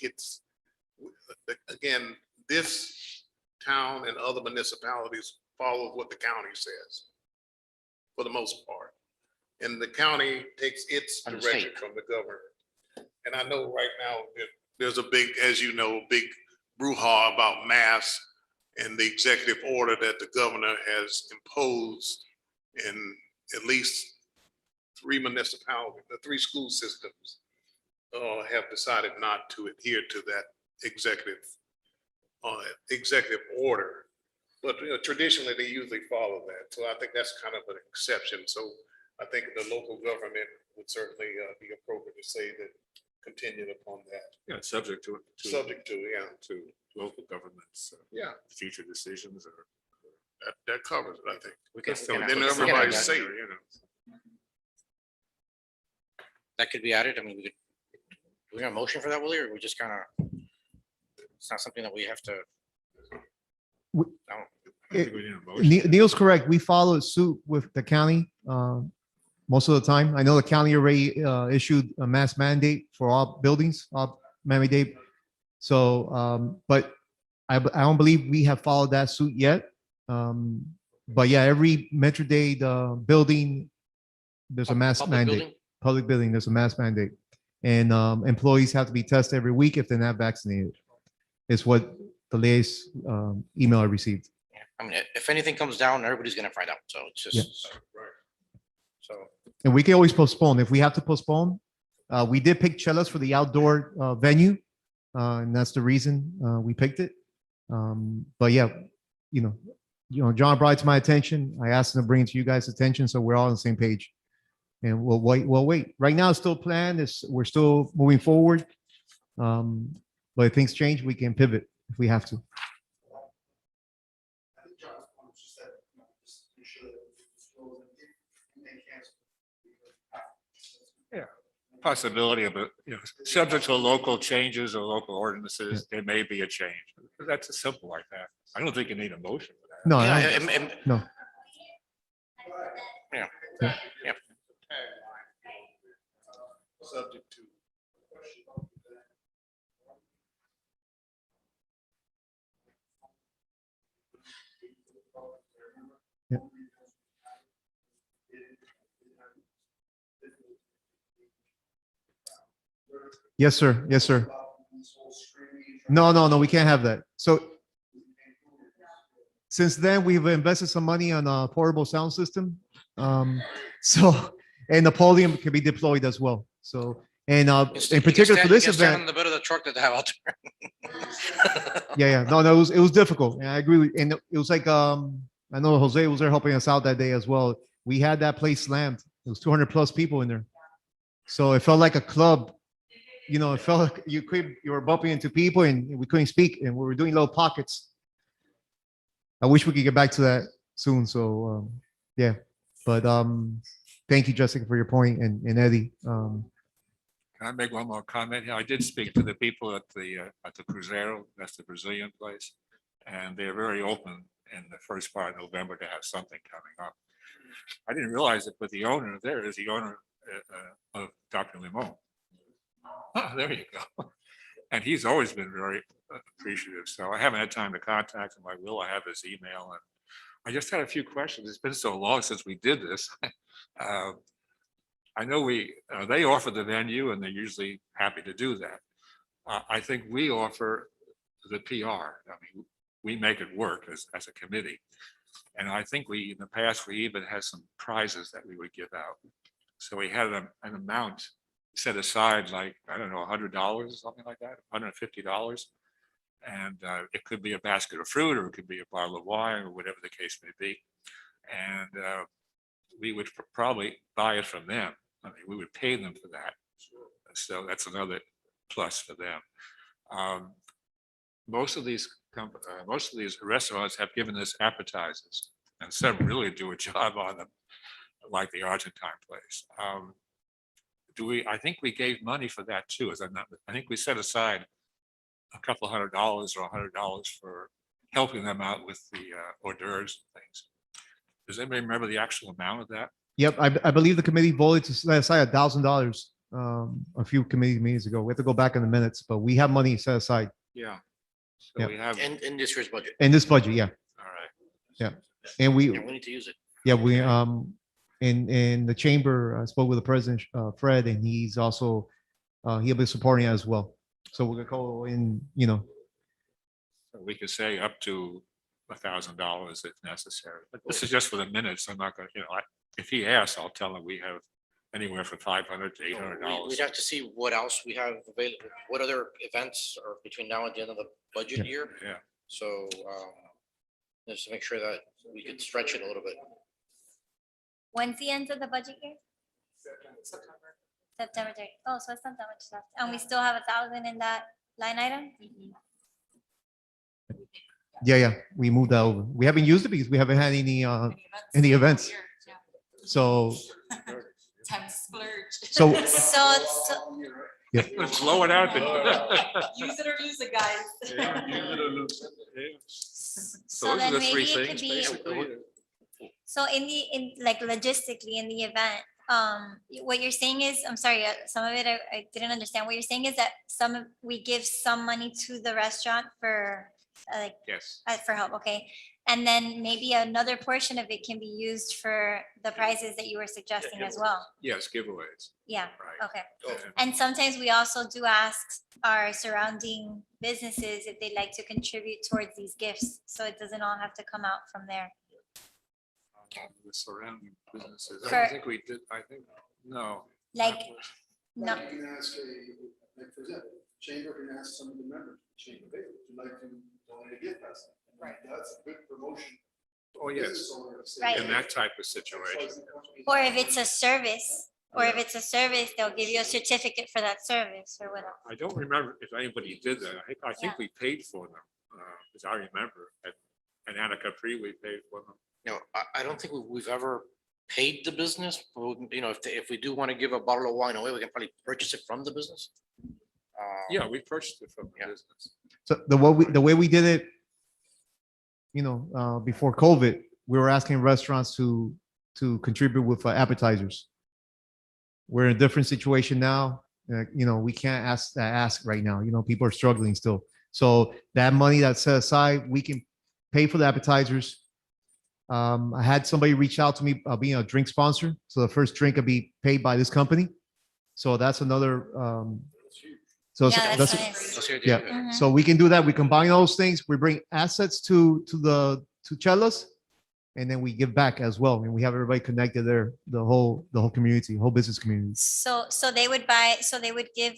this town and other municipalities follow what the county says for the most part. And the county takes its And the direction state. from the governor. And I know right now that there's a big, as you know, big brouhaha about masks and the executive order that the governor has imposed in at least 3 municipalities, the 3 school systems have decided not to adhere to that executive order. But traditionally, they usually follow that. So I think that's kind of an exception. So I think the local government would certainly be appropriate to say that contingent upon that, Yeah, subject to. subject to, yeah. To local governments, Yeah, future decisions or. that covers it, I think. We can- So we can- then we can add everybody's that. safe. That could be added. I mean, do we have a motion for that, Willie, or we just kind of, it's not something that we have to. We- No. I think we need a motion. Neil's correct. We follow suit with the county most of the time. I know the county already issued a mask mandate for all buildings, all Miami-Dade. So, but I don't believe we have followed that suit yet. But yeah, every Metro Dade building there's a mask Public mandate. building? Public building, there's a mask mandate. And employees have to be tested every week if they're not vaccinated. Is what the latest email I received. Yeah, I mean, if anything comes down, everybody's gonna find out, so it's just. So, And we can always postpone. If we have to postpone, we did pick Chelas for the outdoor venue. And that's the reason we picked it. But yeah, John brought it to my attention. I asked him to bring it to you guys' attention, so we're all on the same page. And we'll wait. Right now, it's still planned. We're still moving forward. But if things change, we can pivot if we have to. Possibility of it, subject to local changes or local ordinances, there may be a change. That's as simple like that. I don't think you need a motion for that. No, yeah, I don't- no. Yeah. Yeah. Yeah. Subject to. Yes, sir. Yes, sir. No, we can't have that. So since then, we've invested some money on a portable sound system. And the podium can be deployed as well. So, and in particular for this In event, the bed of the truck that they have out there. yeah, no, it was difficult. And I agree with, and it was like, I know Jose was there helping us out that day as well. We had that place slammed. It was 200 plus people in there. So it felt like a club. It felt like you were bumping into people and we couldn't speak and we were doing little pockets. I wish we could get back to that soon. So, yeah, but thank you, Jessica, for your point, and Eddie. Can I make one more comment here? I did speak to the people at the Cruzeiro, that's the Brazilian place, and they're very open in the first part of November to have something coming up. I didn't realize it, but the owner there is the owner of Dr. Limon. There you go. And he's always been very appreciative. So I haven't had time to contact him. I will. I have his email, and I just had a few questions. It's been so long since we did this. I know they offer the venue, and they're usually happy to do that. I think we offer the PR. I mean, we make it work as a committee. And I think in the past, we even had some prizes that we would give out. So we had an amount set aside, like, I don't know, $100 or something like that, $150. And it could be a basket of fruit, or it could be a bottle of wine, or whatever the case may be. And we would probably buy it from them. I mean, we would pay them for that. So that's another plus for them. Most of these restaurants have given us appetizers, and some really do a job on them, like the Argentine place. I think we gave money for that too, I think we set aside a couple $100 or $100 for helping them out with the hors d'oeuvres and things. Does anybody remember the actual amount of that? Yep, I believe the committee voted to set aside $1,000 a few committee meetings ago. We have to go back in the minutes, but we have money set aside Yeah. So Yeah. we have, In this year's budget. in this budget. Yeah, all right. and Yeah, we need to use it. we in the chamber, I spoke with the president, Fred, and he's also he'll be supporting it as well. So we're gonna go in, So we could say up to $1,000 if necessary, but this is just for the minutes. I'm not gonna, if he asks, I'll tell him we have anywhere from $500 to $800. We'd have to see what else we have available, what other events are between now and the end of the budget year. Yeah. So just to make sure that we could stretch it a little bit. When's the end of the budget year? September 30. Oh, so it's not that much left. And we still have 1,000 in that line item? yeah, we moved that over. We haven't used it because we haven't had any events. So Time to splurge. so So, Let's blow it out. Use it or lose it, guys. So so those are then the three maybe it could things, be, basically. so in like logistically in the event, what you're saying is, I'm sorry, some of it I didn't understand. What you're saying is that we give some money to the restaurant for like Yes. for help, okay? And then maybe another portion of it can be used for the prizes that you were suggesting as well. Yes, giveaways, Yeah, right. okay. And- And sometimes we also do ask our surrounding businesses if they'd like to contribute towards these gifts, so it doesn't all have to come out from there. The surrounding businesses, I For- don't think we did, I think, no. Like, That was- no, You can ask like, for example, chamber can ask some of the members, chamber, hey, would you like to donate a gift basket? Right. That's a good promotion. Oh, yes, Business owner to say, Right. in that type of situation. or if it's a service, they'll give you a certificate for that service or whatever. I don't remember if anybody did that. I think Yeah. we paid for them, as I remember. At Anna Capri, we paid for them. I don't think we've ever paid the business, but, if we do want to give a bottle of wine away, we can probably purchase it from the business. Yeah, we purchased it from the Yeah. business. So the way we did it, before COVID, we were asking restaurants to contribute with appetizers. We're in a different situation now. We can't ask right now. People are struggling still. So that money that's set aside, we can pay for the appetizers. I had somebody reach out to me being a drink sponsor. So the first drink will be paid by this company. So that's another. So Yeah, that's that's nice. Let's hear the- Yeah. Mhm. So we can do that. We combine those things. We bring assets to Chelas, and then we give back as well. And we have everybody connected there, the whole community, whole business community. So they would give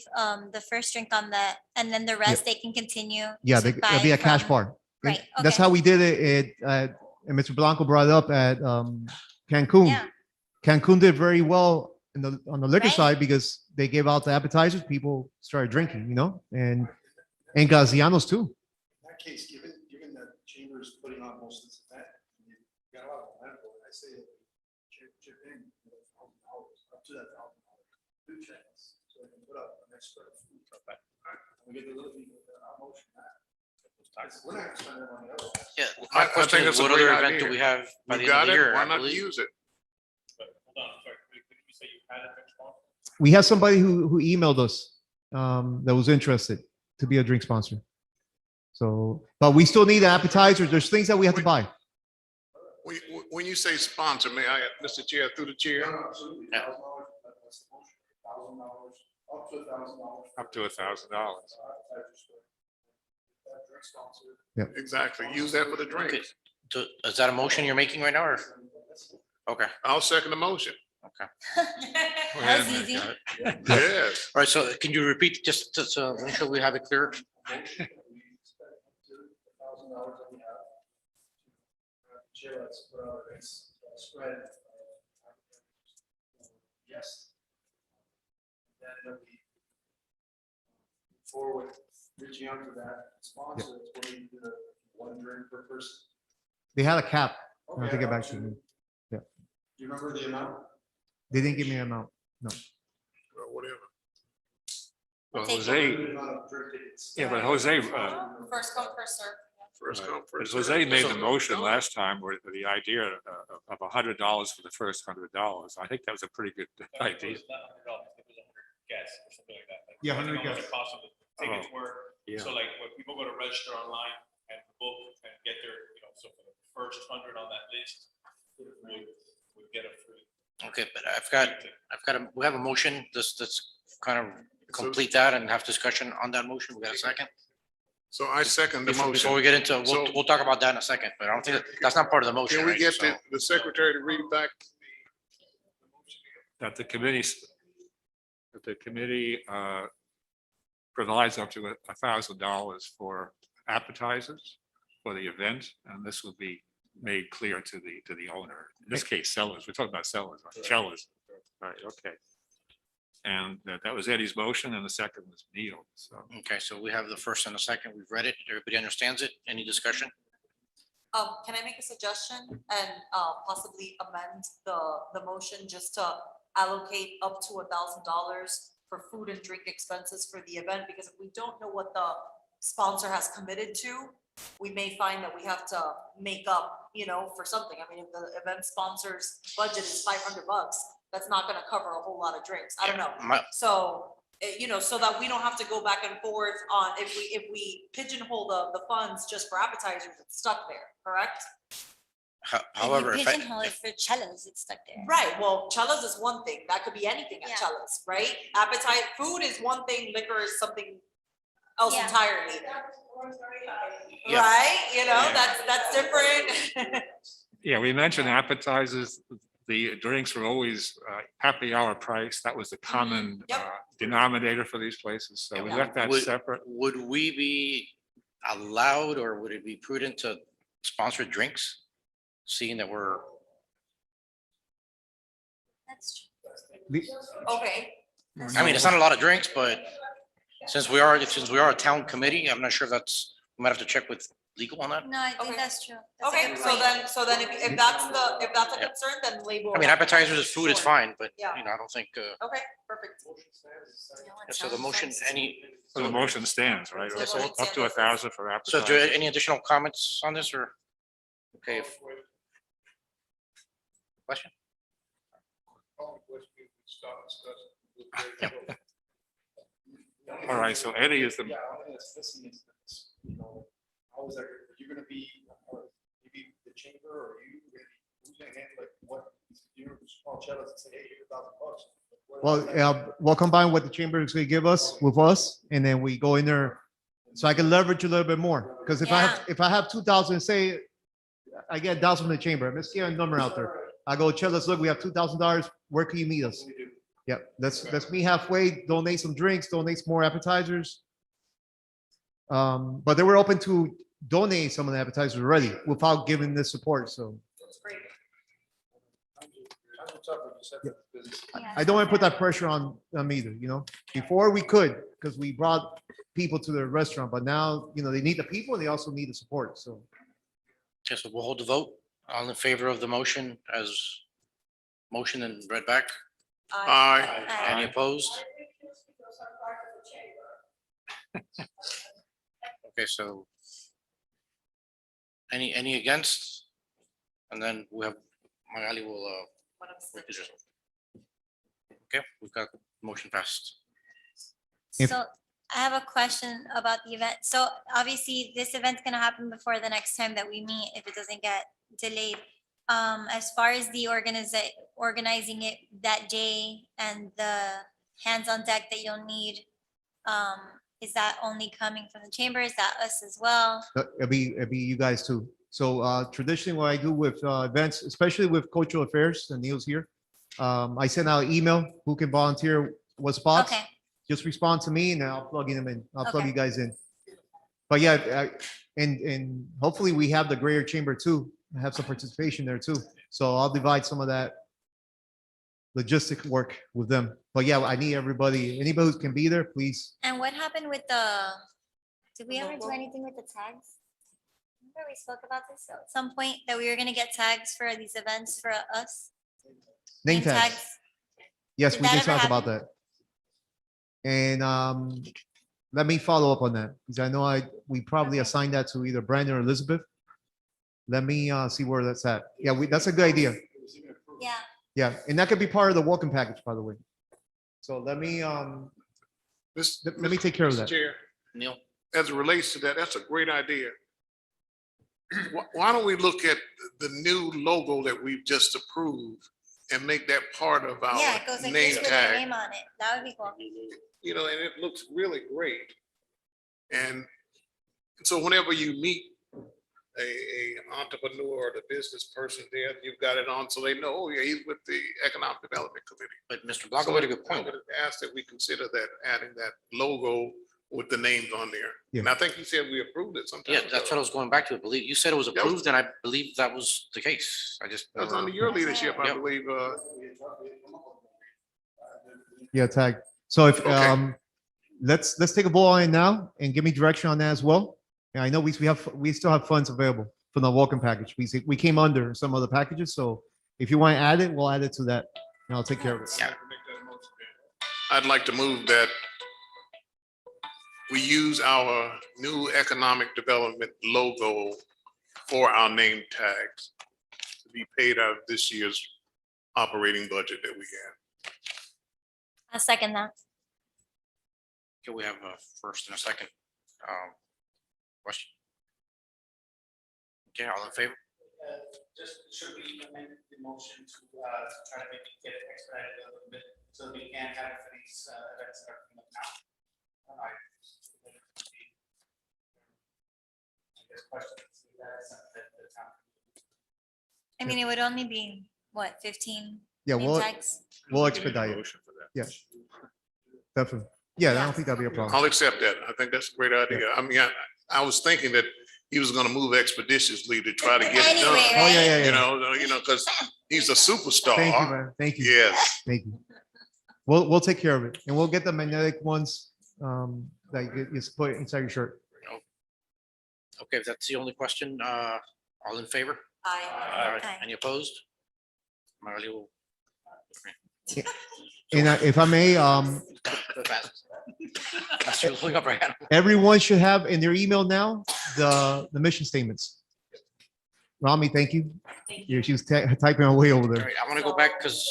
the first drink on that, and then the rest they can continue. Yeah, to there'll be buy a cash from- bar. Right, That's okay. how we did it. And Mr. Blanco brought it up at Cancun. Yeah. Cancun did very well on the liquor Right. side because they gave out the appetizers. People started drinking, and Gazianos too. In that case, given that chamber is putting on most of this event, you got a lot of momentum, I say, chip in $1,000, up to that $1,000. Food channels, so they can put up an extra food. We get the little people, our motion that. We're not gonna spend that money otherwise. Yeah, I my think question is, that's a what great other event do idea. we have by the You end of got the it, year? why I not believe? use it? But hold on, sorry, did you say you had a drink sponsor? We have somebody who emailed us that was interested to be a drink sponsor. So, but we still need appetizers. There's things that we have to buy. When you say sponsor, may I, Mr. Chair, through the chair? Absolutely, Yeah. $1,000, that's the motion, $1,000, up to $1,000. Up to $1,000. That drink sponsor. Exactly, use that for the Okay. drinks. So is that a motion you're making right now, or? Okay, I'll second the motion. okay. That was easy. Yes. All right, so can you repeat just to make sure we have it clear? $1,000 that we have. Share us, it's spread. Yes. Then we forward, reaching out to that sponsor, it's going to be the one drink per person. They had a cap. I'll Okay, take it back to you. Do you remember the amount? They didn't give me an amount. Well, whatever. Well, Take- Jose, The amount of drink tickets. yeah, but Jose, First come, first serve. First come, but first Jose served. made So- the motion last time with the idea of $100 for the first $100. I think that was a pretty good idea. It was not $100, it was 100 guests or something like that. Like, Yeah, depending 100 on what the guests. Cost of the tickets were. Yeah. So like when people go to register online and book and get their, so for the first 100 on that list, would get a free. Okay, but we have a motion, let's kind of complete that and have discussion on that motion. We got a second? So I second the Before we motion. get into, So- we'll talk about that in a second, but I don't think, that's not part of the motion, Can we right? get So- the secretary to read back? That the committee provides up to $1,000 for appetizers for the event, and this will be made clear to the owner. In this case, sellers. We're talking about sellers, not sellers. Right, okay. And that was Eddie's motion, and the second was Neil. So Okay, so we have the first and the second. We've read it. Everybody understands it? Any discussion? Can I make a suggestion and possibly amend the motion just to allocate up to $1,000 for food and drink expenses for the event? Because if we don't know what the sponsor has committed to, we may find that we have to make up, for something. I mean, if the event sponsor's budget is $500, that's not gonna cover a whole lot of drinks. I don't know. My- So You know, so that we don't have to go back and forth on, if we pigeonhole the funds just for appetizers, it's stuck there, correct? However, If if you I, pigeonhole it for cellos, it's stuck there. Right, well, cellos is one thing, that could be anything at Yeah. cellos, right? Appetite, food is one thing, liquor is something else Yeah. entirely, Yeah. right? You know, Yeah. that's different. Yeah, we mentioned appetizers. The drinks were always happy hour price. That was the common Yep. denominator for these places. So we Yeah. left that Would- separate. would we be allowed, or would it be prudent to sponsor drinks? Seeing that we're, That's The- Okay, I mean, it's not a lot of drinks, but since we are a town committee, I'm not sure if that's, we might have to check with legal on that. true. No, I think Okay. that's true. That's a okay, good so point. then if that's a Yeah. concern, then label. I mean, appetizers is food is Sure. fine, but Yeah. you know, I don't think, Okay, perfect. No, it so the sounds motion, nice. any, So the motion stands, right? So the motion Up to stands. 1,000 for so do appetizers. any additional comments on this, or? Okay. Question? All right, so Eddie is the, Yeah, I think it's listening to this, you know, how is that, are you gonna be, maybe the chamber, or you, who's gonna handle like what, you're small cellos and say, hey, here's $1,000. Well, we'll combine what the chamber is going to give us with us, and then we go in there. So I can leverage a little bit more, because if I have 2,000, say I get 1,000 from the chamber, let's see a number out there. I go, Chelas, look, we have $2,000. Where can you meet us? Yep, let's meet halfway, donate some drinks, donate some more appetizers. But they were open to donate some of the appetizers already without giving this support, so. That's great. I don't want to put that pressure on them either, you know? Before we could, because we brought people to the restaurant, but now, you know, they need the people and they also need the support, so. Okay, so we'll hold the vote. All in favor of the motion as motion and read back? Aye. Any opposed? Okay, so any against? And then we have, Magali will, One abstention. okay, we've got motion passed. If- So I have a question about the event. So obviously this event's gonna happen before the next time that we meet, if it doesn't get delayed. As far as the organizing it that day and the hands on deck that you'll need, is that only coming from the chamber? Is that us as well? It'll be you guys too. So traditionally, what I do with events, especially with cultural affairs, and Neil's here, I send out email, who can volunteer what spots. Okay, Just respond to me and I'll plug them in. I'll plug Okay. you guys in. But yeah, and hopefully we have the greater chamber too, have some participation there too. So I'll divide some of that logistic work with them. But yeah, I need anybody who can be there, please. and what happened with did we ever do anything with the tags? Remember we spoke about this at some point, that we were gonna get tags for these events for us? Name tags. Yes, Did we that did ever talk about that. And let me follow up on that, because I know we probably Okay. assigned that to either Brandon or Elizabeth. Let me see where that's at. Yeah, that's a good idea. Yeah, Yeah, and that could be part of the welcome package, by the way. So let me let me take care of Mr. that. Chair, Neil? as it relates to that, that's a great idea. Why don't we look at the new logo that we've just approved and make that part of our yeah, it goes like name this with our tag? name on it. That would be cool. You know, and it looks really great. And so whenever you meet a entrepreneur or the business person there, you've got it on, so they know, oh yeah, he's with the Economic Development Committee. But Mr. Blanco So made a good I point. would ask that we consider that, adding that logo with the names on there. Yeah. And I think you said we approved it sometime Yeah, that's what I ago. was going back to. I believe you said it was was- approved, and I believe that was the case. I just. That's under your leadership, I Yep. believe, Yeah, tag. So if Okay. let's take a ball on it now and give me direction on that as well. And I know we still have funds available for the welcome package. We came under some other packages, so if you want to add it, we'll add it to that, and I'll take care of it. Yeah. I'd like to move that we use our new economic development logo for our name tags to be paid out of this year's operating budget that we have. I'll second that. Okay, we have a first and a second. Question? Okay, all in favor? Just should we amend the motion to try to make it get it expedited a little bit so we can have it for these events that are coming up now? I guess questions that is something that the town. I mean, it would only be, what, 15 Yeah, name we'll, tags? we'll We need a expedite it. motion for that. Yeah. Definitely. Yeah, I don't think that'll be a problem. I'll accept that. I think that's a great idea. I mean, I was thinking that he was gonna move expeditiously to try to get it Anyway, done. Oh, yeah, right? yeah, yeah. Because he's a Thank you, superstar. man. Thank you. Yes. Thank you. We'll take care of it, and we'll get the magnetic ones, that is put inside your shirt. Okay, if that's the only question, all in favor? I, Aye. Any opposed? Marley will. And if I may, You're looking up her hand. everyone should have in their email now, the mission statements. Rami, thank you. Yeah, she was typing away over All there. right, I want to go back because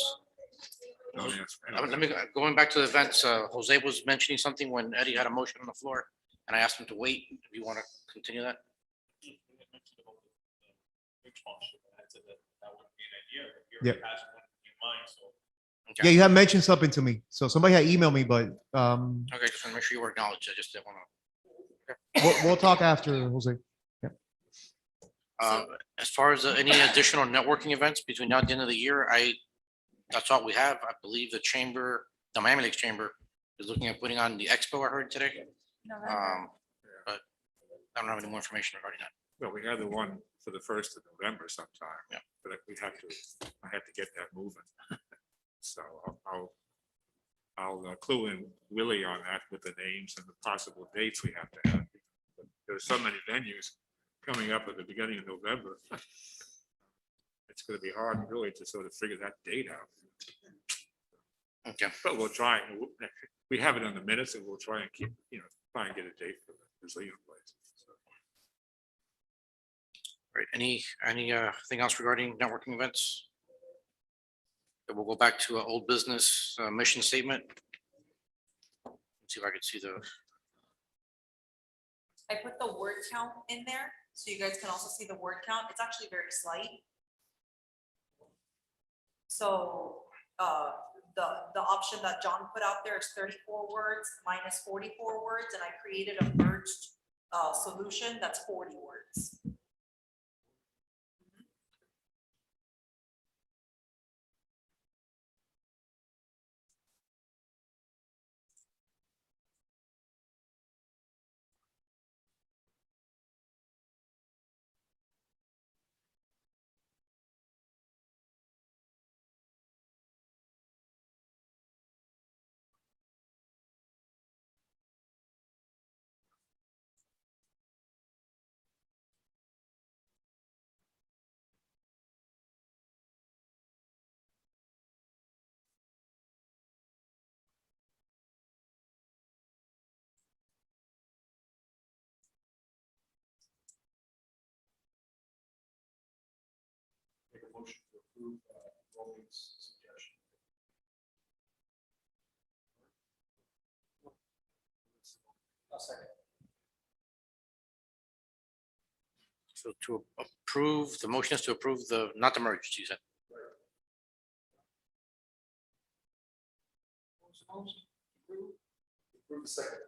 Don't ask. let me, going back to the events, Jose was mentioning something when Eddie had a motion on the floor and I asked him to wait. If you want to continue that? Yep. Okay. Yeah, you have mentioned something to me. So somebody had emailed me, but Okay, just want to make sure you were acknowledged. I just didn't want to. we'll talk after, Jose. As far as any additional networking events between now and the end of the year, that's all we have. I believe the chamber, the Miami Lakes Chamber is looking at putting on the expo I heard today. November. But I don't have any more information regarding that. Well, we had the one for the 1st of November sometime. Yeah. But I had to get that moving. So I'll clue in Willie on that with the names and the possible dates we have to have. There's so many venues coming up at the beginning of November. It's gonna be hard really to sort of figure that date out. Okay. But we'll try. We have it in the minutes and we'll try and keep, try and get a date for the Brazilian place. So, All right, anything else regarding networking events? Then we'll go back to old business mission statement. Let's see if I can see the, I put the word count in there, so you guys can also see the word count. It's actually very slight. So, the option that John put out there is 34 words minus 44 words, and I created a merged, solution that's 40 words. Make a motion to approve, Roland's suggestion. I'll second. so to approve, the motion is to approve not the merge, you said. Approve the second.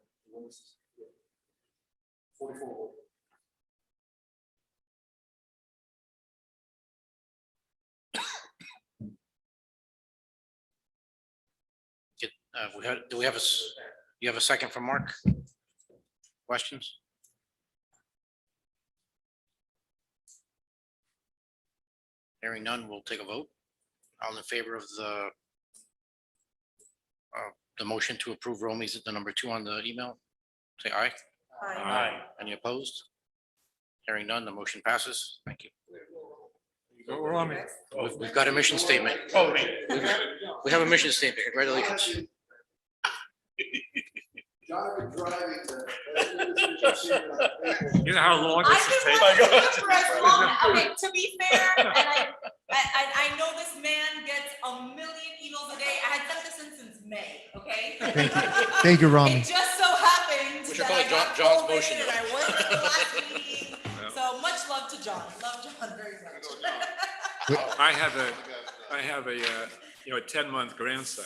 44. Do we have you have a second from Mark? Questions? Hearing none, we'll take a vote. All in favor of the motion to approve Romy's, the number 2 on the email, say aye. Aye. Any opposed? Hearing none, the motion passes. Thank you. we're on it. We've got a mission statement. We have a mission statement. Congratulations. Jonathan driving. You know how long this I've is been taking? running for as long, okay, to be fair, and I know this man gets a million emails a day. I had sent this in since May, okay? Thank you, Rami. It just so John's COVID motion. and I went to the last meeting. So much love to John. Love John very much. I have a, you know, a 10-month grandson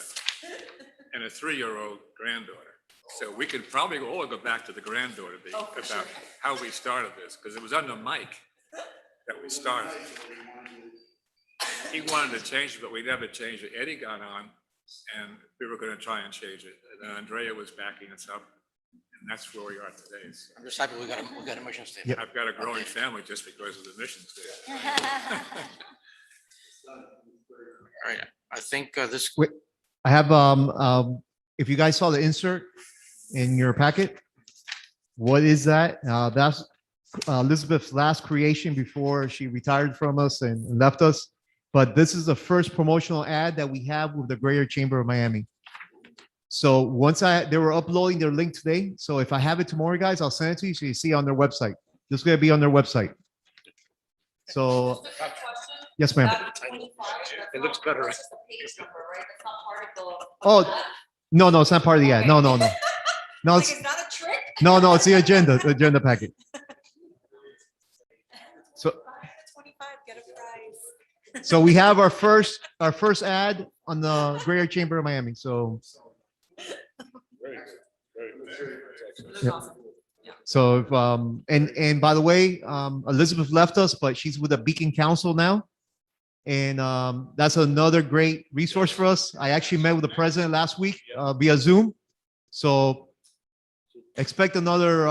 and a 3-year-old granddaughter. So we could probably all go back to the granddaughter thing Oh, for about sure. how we started this, because it was under Mike that we started. He wanted to change it, but we never changed it. Eddie got on and we were going to try and change it. And then Andrea was backing us up. And that's where we are today. So I'm just happy we got a mission statement. I've got a growing family just because of the mission statement. All right, I think this, I have, if you guys saw the insert in your packet, what is that? That's Elizabeth's last creation before she retired from us and left us. But this is the first promotional ad that we have with the Greater Chamber of Miami. So they were uploading their link today. So if I have it tomorrow, guys, I'll send it to you so you see on their website. This is going to be on their website. So, Just a quick question. yes, ma'am. That 25, that's It looks not- better. That's just a page number, right? That's not part of the. Oh, no, it's not part of the ad. No. No, Like, it's, it's not a trick? no, it's the agenda packet. So, 25, get a prize. so we have our first ad on the Greater Chamber of Miami. So, That's Yep. awesome. so, and by the way, Elizabeth left us, but she's with the Beacon Council now. And that's another great resource for us. I actually met with the president last week via Zoom. So expect another,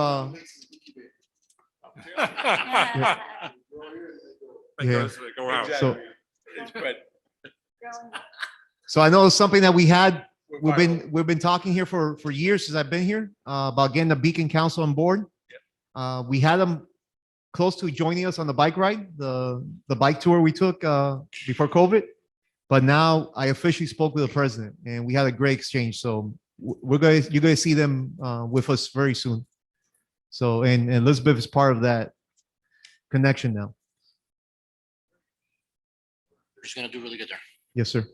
Yeah. Go out. so, so I know it's something that we've been talking here for years since I've been here about getting the Beacon Council on board. We had them close to joining us on the bike ride, the bike tour we took before COVID. But now I officially spoke with the president and we had a great exchange. So you're going to see them with us very soon. So, and Elizabeth is part of that connection now. we're just gonna do really good there. Yes, sir.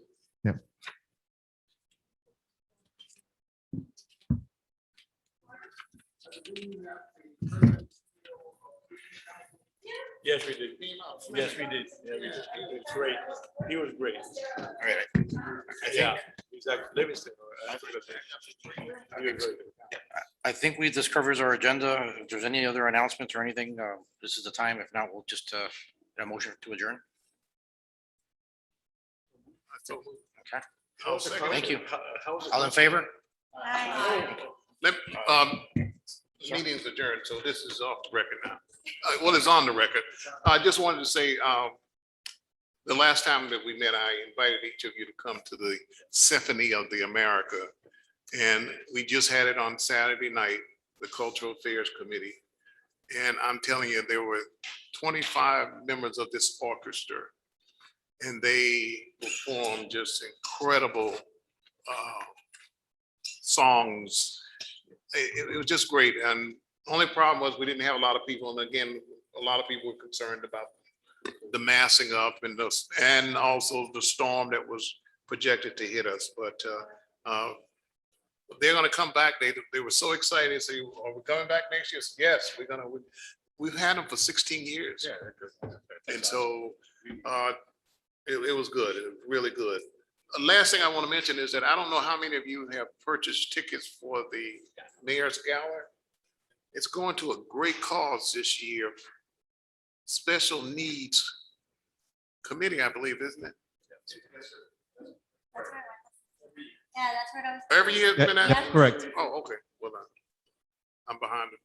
Yeah. Yes, we did. Yes, we did. Yeah, we did. He was great. He was great. All right, I Yeah, think, exactly. Livingston. I forgot that. He was very good. I think this covers our agenda. If there's any other announcements or anything, this is the time. If not, we'll just get a motion to adjourn. Okay, thank you. All in favor? Let, meeting's adjourned, so this is off the record now. Well, it's on the record. I just wanted to say, the last time that we met, I invited each of you to come to the Symphony of the America. And we just had it on Saturday night, the Cultural Affairs Committee. And I'm telling you, there were 25 members of this orchestra. And they performed just incredible songs. It was just great. And only problem was we didn't have a lot of people. And again, a lot of people were concerned about the massing up and also the storm that was projected to hit us. But they're going to come back. They were so excited. They say, are we coming back next year? Yes, we've had them for 16 years. And so it was good. It was really good. Last thing I want to mention is that I don't know how many of you have purchased tickets for the Mayor's Gala. It's going to a great cause this year. Special Needs Committee, I believe, isn't it? Yeah, that's what I was. Every year it's been Yeah, at? correct. Oh, okay. Well, I'm behind it.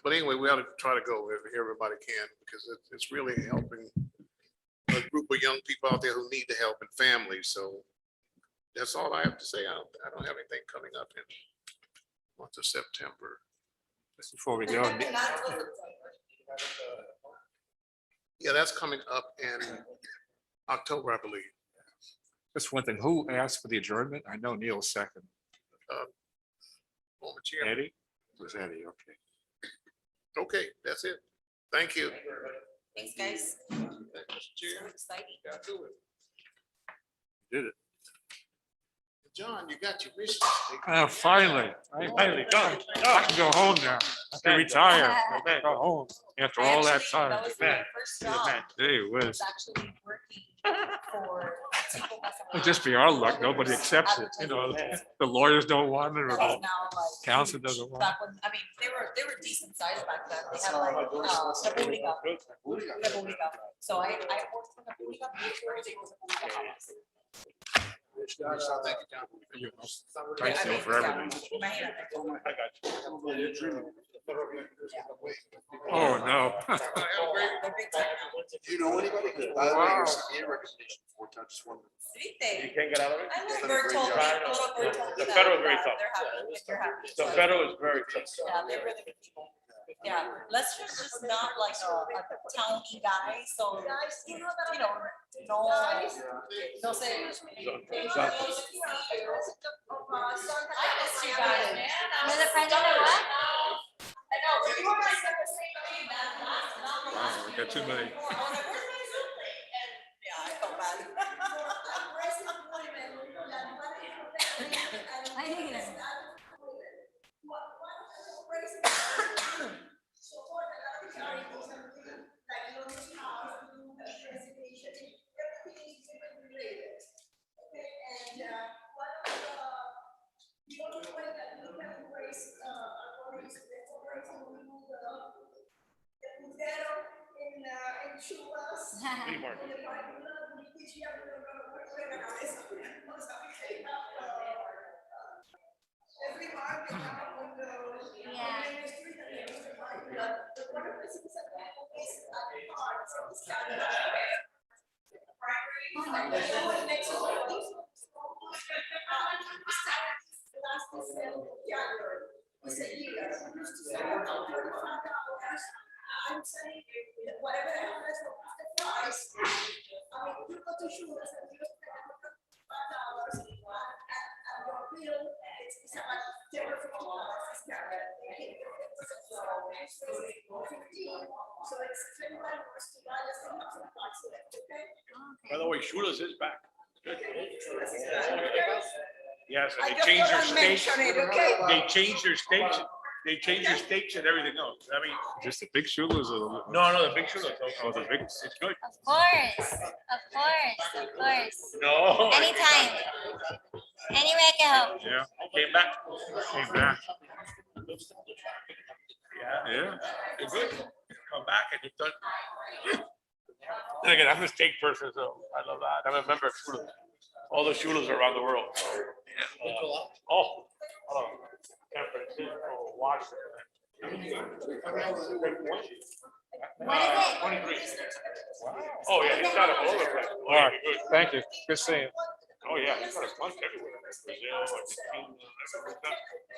But anyway, we ought to try to go if everybody can, because it's really helping a group of young people out there who need the help and families. So that's all I have to say. I don't have anything coming up in the month of September. Just before we go, Yeah, that's coming up in October, I believe. just one thing, who asked for the adjournment? I know Neil second. Former chairman. Eddie? It was Eddie, okay. Okay, that's it. Thank you. Thanks, guys. Thank you, Mr. Chair. So exciting. Yeah, do it. Did it. John, you got your mission statement. Finally. Finally, come. I can go home now. I can retire. I Okay. can go home after I all that actually- time. That was Man. my first job. Gee Was whiz. actually working for. It'll just be our luck. Nobody accepts it. You know, the lawyers don't want it or That the is now like. council huge. doesn't want Back when, I mean, they were decent sized back then. They had like, República. So I worked for República before they was República House. Thank you, John. it. Price deal for everything. Oh, no. They're big time now. Do you know anybody? Wow. CPA recommendation 4 times, just one. You can't get out of it? I Done know a Bert great told me, job. little Bert told me The that, federal is very that tough. They're happy, if you're happy. The So, federal is very tough. yeah, they're really good people. Yeah, Lester's just not like a towny guy, so, you know, no sé. I miss you guys, man. You're the president of what? I know, but you were my second thing, man. Wow, we got too many. Yeah, I felt bad. I think it is. Flea market. By the way, Shula's is back. Good. Yes, and they changed their steaks. They changed their steaks. They changed their steaks and everything else. I mean, Just the big Shula's no, the big Shula's. Oh, the big, It's good. Of course, of course, of course. No. Anytime. Any way I can help. yeah, Came back. came back. Yeah. Yeah. They're good. Come back and you've done. And again, I'm a steak person, so I love that. I'm a member of Shula. All the Shulas around the world. Oh, San Francisco, Washington. What is it? 23. Oh, yeah, he's got a all over the place. Oh, All yeah, right, good. thank you. Good seeing you. Oh, yeah, he's got a bunch everywhere. Brazil, Argentina, everywhere.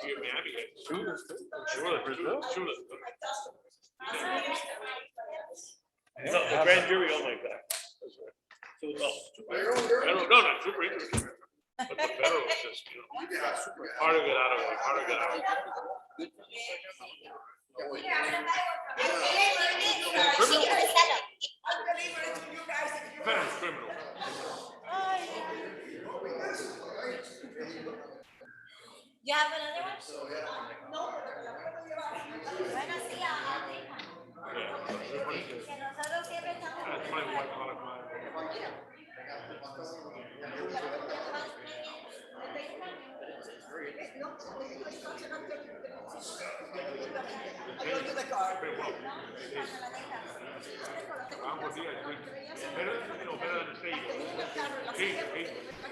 Here in Miami. Shula. The grand jury don't like that. Federal, no, super interesting. But the federal is just, hard to get out of it, hard to get out of it. Federal's criminal. You have another one? Bueno, sí, I'll take one. Que nosotros siempre estamos. That's my wife. Vamos, días, better than the state.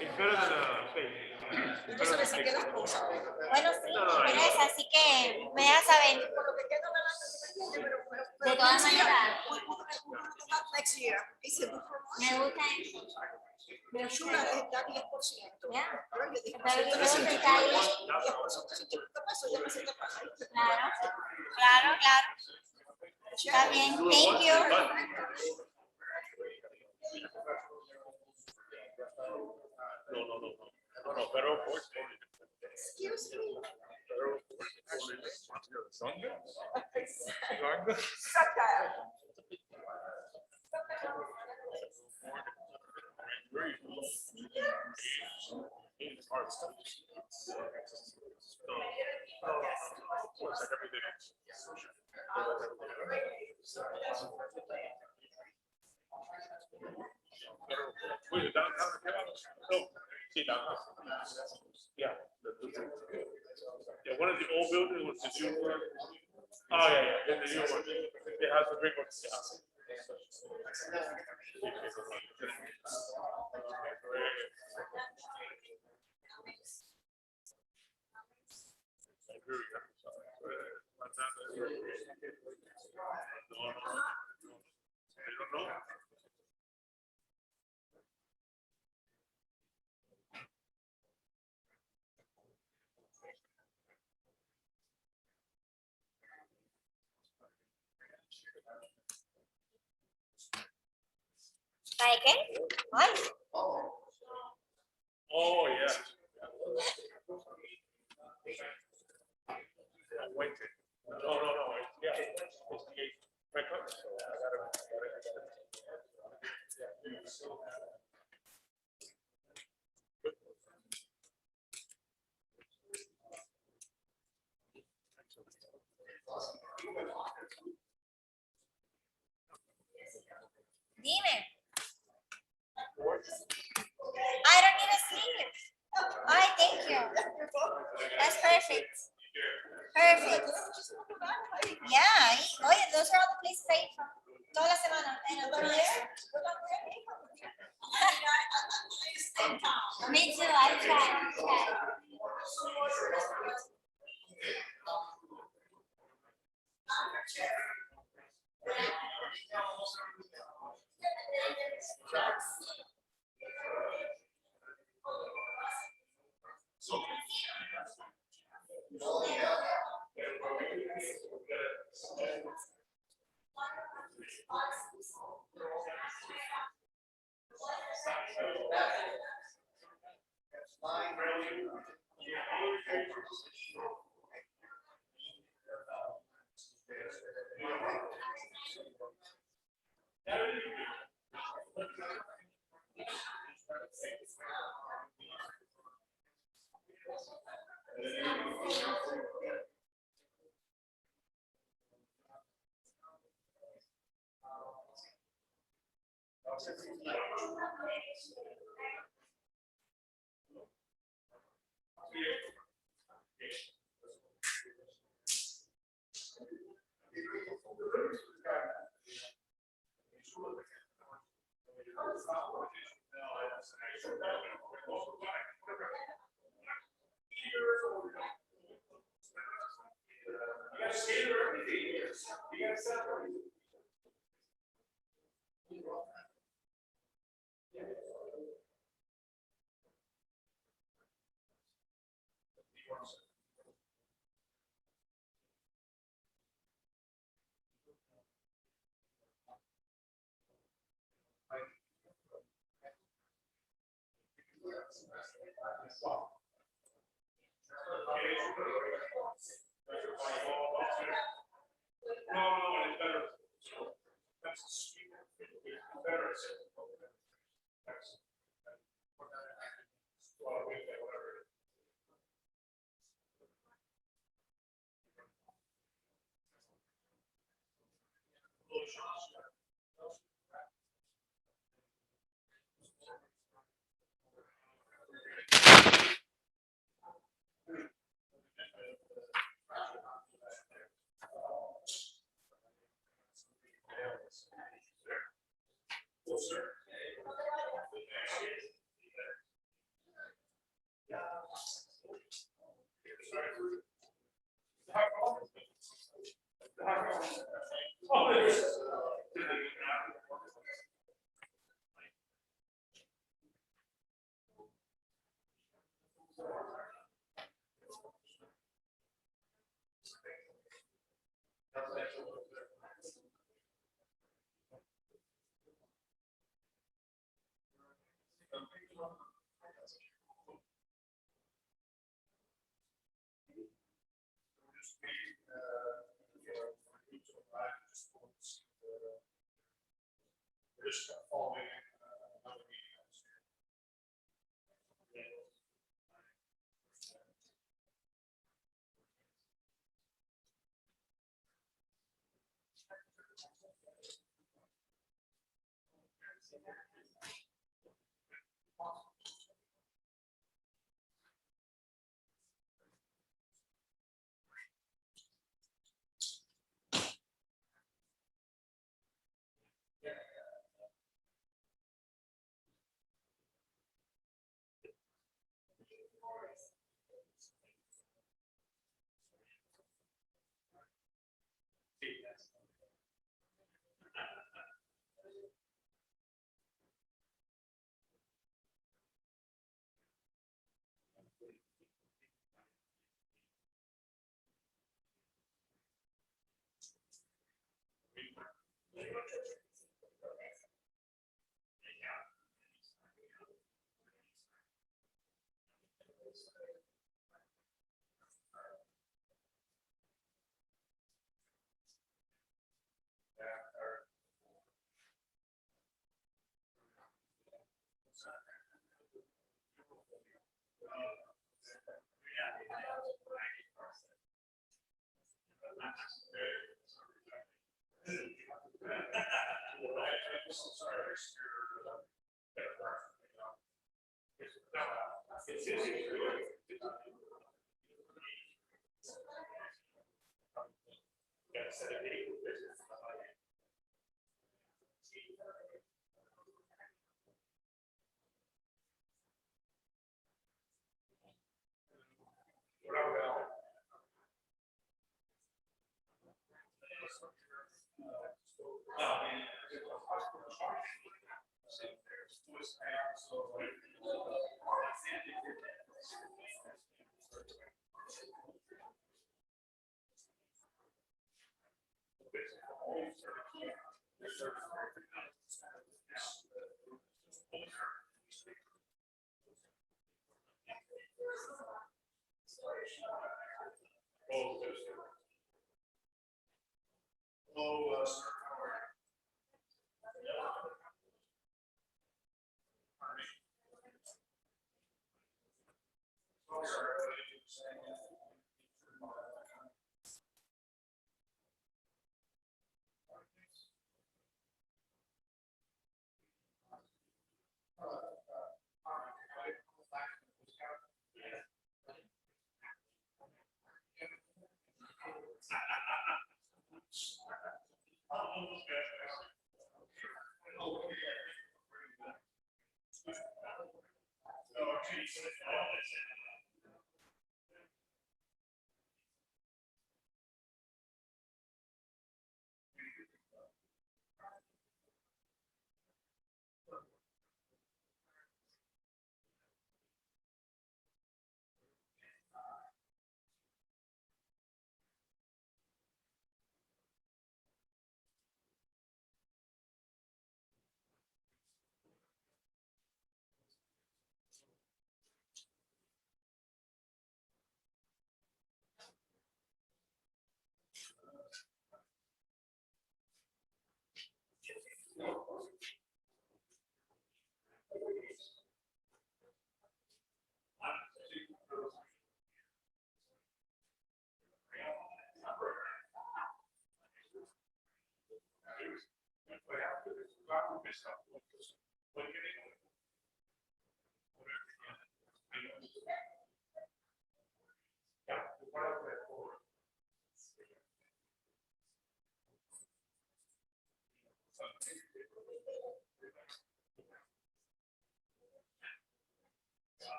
It's better than the state. Bueno, sí, me interesa, así que me dejas saber. De todas maneras, Next year. me gusta eso. Pero Shula da 10%. Ya. Ahora yo dije, Pero yo creo que está ahí. Claro, claro. Está bien, thank you. No, federal court. Excuse me. Federal court. Satire. hard stuff. So, no, it's like everything else. Wait, downtown, no, see downtown. Yeah. Yeah, one of the old buildings was the new one. Oh, yeah, the new one. It has the big one. Try again? What? Oh, yeah. Wait. No, yeah. It's the eighth. Right, cut. Dime. I don't need a sleeve. All right, thank you. That's perfect. Perfect. Yeah, oye, those are all the places I eat from. Toda la semana. And I'm going there. Me too, I tried.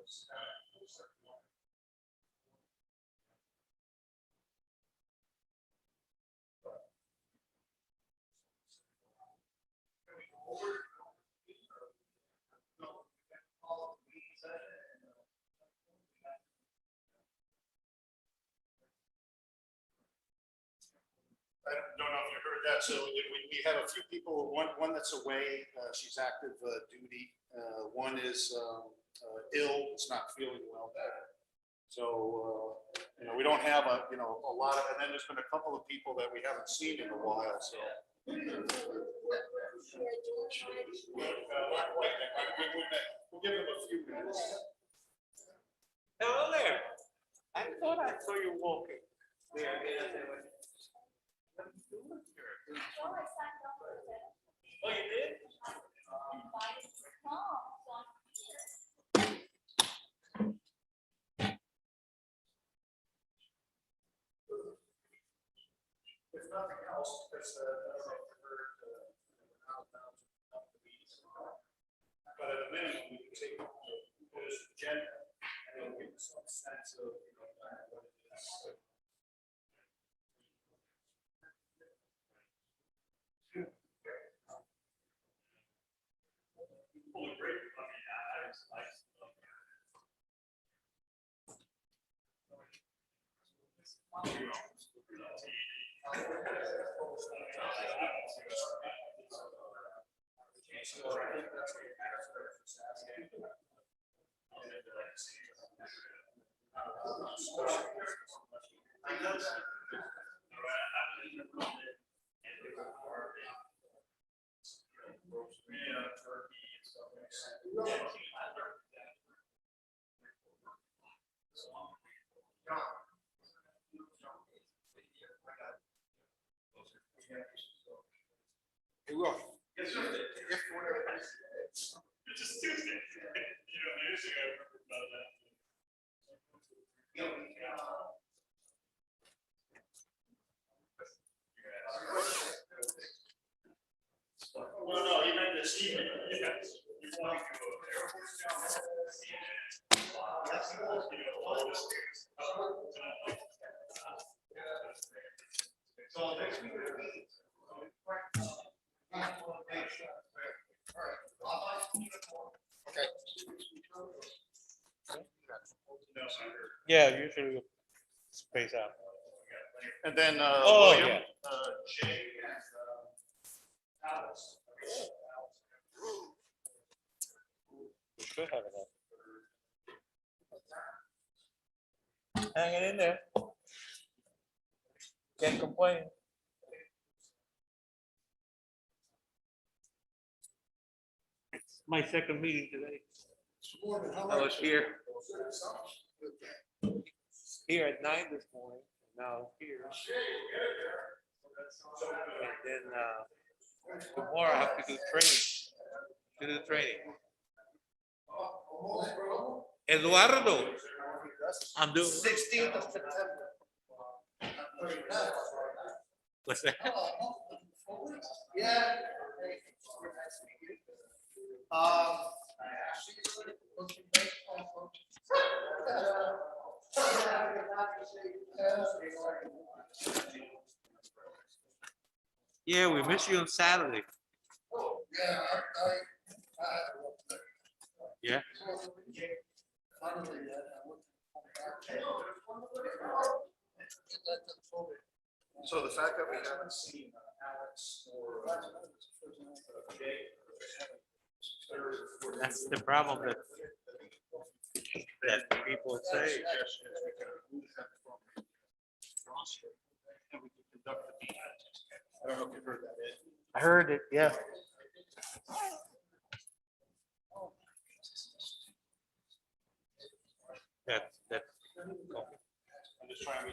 I don't know if you heard that, so we have a few people, one that's away, she's active duty. One is ill, is not feeling well. So, we don't have a lot of, and then there's been a couple of people that we haven't seen in a while, so. We'll give them a few minutes. Hello there. I thought I saw you walking. There. Oh, you did? If nothing else, because I don't know if you heard, but at a minimum, we can take this agenda and give some sense of, what it is. Hey, Will. Yes, sir. If whatever it is. It's just Tuesday. Years ago, I remember about that. Well, no, he meant this evening. Yes. You want to go Okay. Yeah, usually space out. And then, Oh, William, yeah. Jay, and, Alex. Should have enough. Hanging in there. Can't complain. My second meeting today. I was here at 9 this morning, now here. And then tomorrow I have to do training. Eduardo, I'm doing. 16th of September. What's that? Yeah. Yeah, we miss you on Saturday. Yeah. So the fact that we haven't seen Alex or Jay. That's the problem that people say. I don't know if you heard that. I heard it, yeah. That. I'm just trying to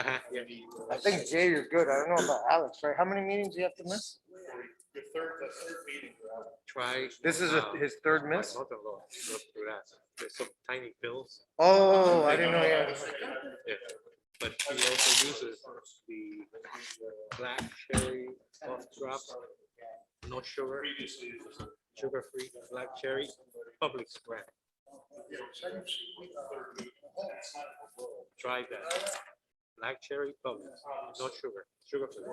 have. Yeah. I think Jay, you're good. I don't know about Alex, right? How many meetings do you have to miss? The third meeting. Try. This is his third miss? My mother-in-law goes through that. There's some tiny pills. Oh, I didn't know he had. Yeah. But he also uses the black cherry cough drops, no sugar. sugar-free, black cherry, public brand. Try that. Black cherry public, no sugar, sugar-free.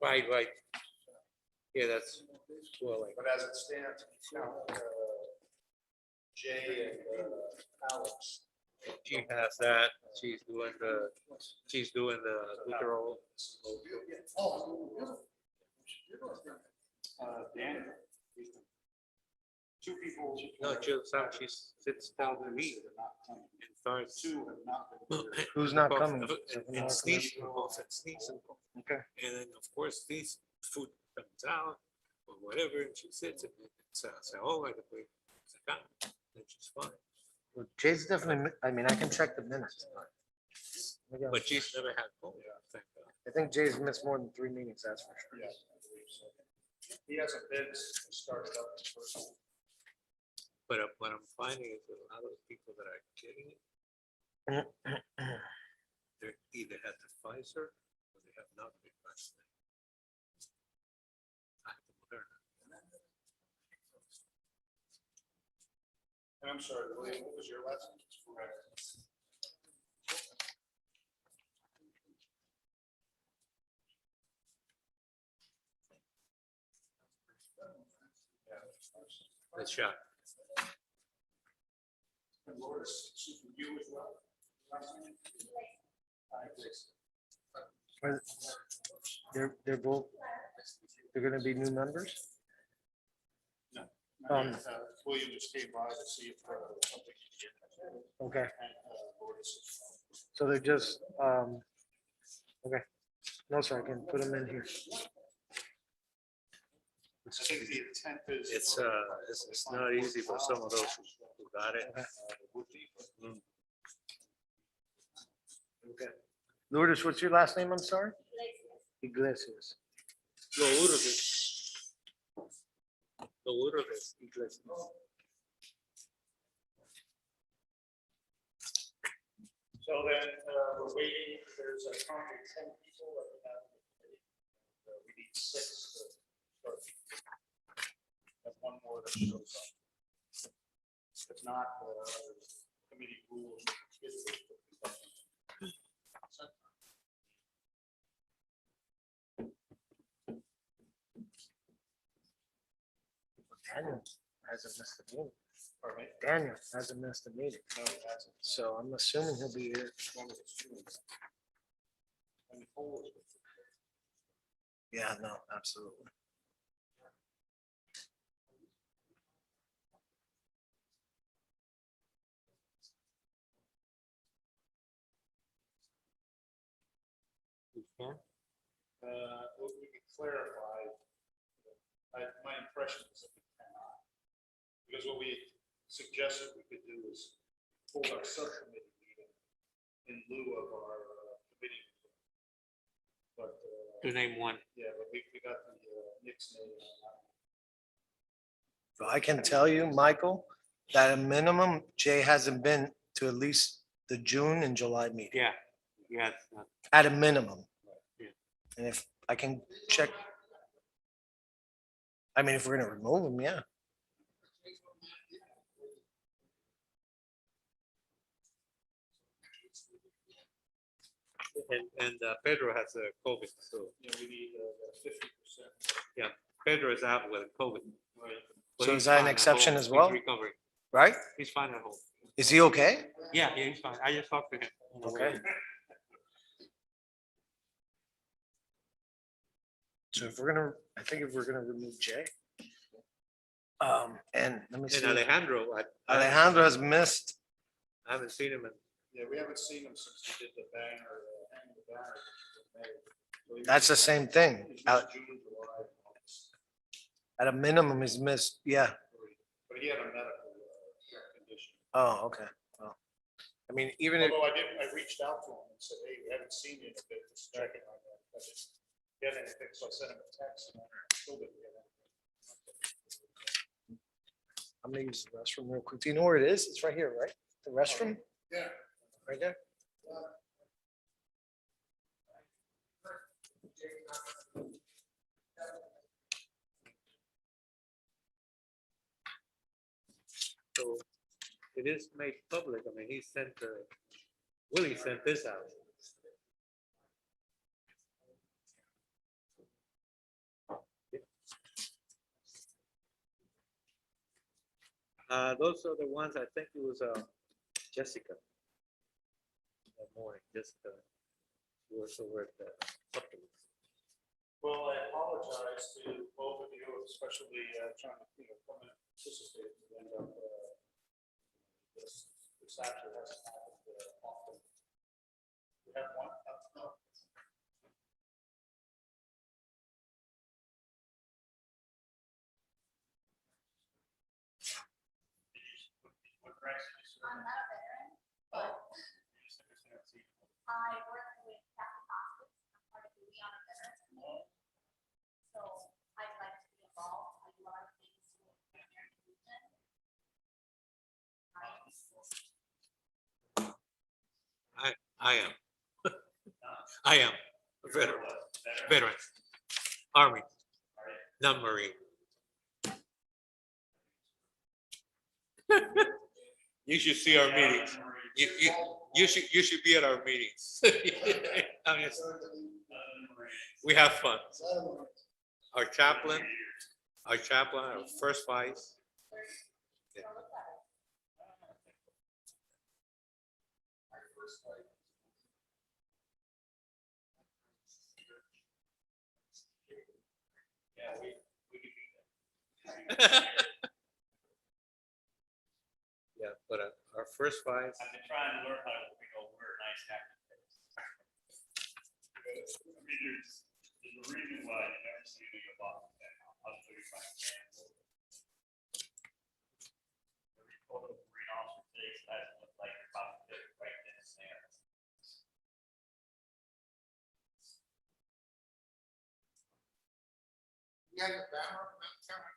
Right. Yeah, that's, well, like, But as it stands, Jay and Alex. she has that, she's doing the Lutero. Dan. Two people. No, she sits down to eat and starts. Two have not been. Who's not coming? And sneeze, and Okay. And then, of course, these food comes out or whatever, and she sits and it's all like a big, and she's fine. Well, Jay's definitely, I mean, I can check the minutes. Maybe I'll- But she's never had COVID, thank God. I think Jay's missed more than 3 meetings, that's for sure. Yes, I believe so. He hasn't been started up his first. But what I'm finding is that a lot of the people that are getting it, they either had the Pfizer or they have not been vaccinated. I have the Moderna. And I'm sorry, William, what was your last name? That's shot. And Loris, you as well? They're both, they're gonna be new members? William just came by to see if something. Okay, And Loris. so they're just, okay. No, sir, I can put them in here. I think the intent is. It's not easy for some of those who got it. Okay. Lourdes, what's your last name? I'm sorry? Iglesias. Lourdes. Iglesias. So then, we're waiting, there's a currently 10 people that we have. We need 6 to start. Have one more that shows up. If not, committee rules. Daniel hasn't missed a meeting. Pardon me? Daniel hasn't missed a meeting. No, it hasn't. So I'm assuming he'll be here. And Nicole is- Yeah, no, absolutely. What we can clarify, my impression is that we cannot. Because what we suggested we could do is hold our subcommittee meeting in lieu of our committee. But, To name one. yeah, but we got the Nick's name. So I can tell you, Michael, that at minimum, Jay hasn't been to at least the June and July meeting, Yeah. at a minimum. Yeah. And if I can check. I mean, if we're gonna remove him, yeah. And Pedro has a COVID, so You know, we need 50%. Pedro is out with COVID. But So he's is that an fine at exception home. as He's well? recovering. Right? He's fine at home. Is he okay? Yeah, he's fine. I just talked to him. Okay. So if we're gonna, I think if we're gonna remove Jay. And let me And see, Alejandro, Alejandro has missed, I haven't seen him in, Yeah, we haven't seen him since we did the banner, hanging the banner. in May. So he that's the was- same thing. he was June, July, August. At a minimum, he's missed, yeah. But he had a medical condition. Oh, okay. Well, I mean, even if, Although I reached out to him and said, hey, we haven't seen you in a bit, just checking on that. I just get anything, so I sent him a text and I still didn't get anything. I'm gonna use the restroom real quick. Do you know where it is? It's right here, right? The restroom, Yeah. right there? So it is made public. I mean, he sent, Willie sent this out. Those are the ones, I think it was, Jessica. That morning, Jessica was over at the supplement. Well, I apologize to both of you, especially trying to, come and participate and end up, this actually hasn't happened often. We have one. I'm not a veteran, but I work with Catholic hospice. I'm part of the Honor Veterans Committee. So I'd like to be involved. I do a lot of things with the American Legion. I am. I am a veteran, Army, not Marine. You should see our meetings. You should be at our meetings. I mean, we have fun. Our chaplain, our first vice. Yeah. Yeah, but our first vice. I've been trying to learn how to, wear nice hat. There's a reason why you never see me about that. I'll show you my example. Every photo of Marine officer takes has looked like you're about to get right in the sand. You got your banner up, Madam Chairman?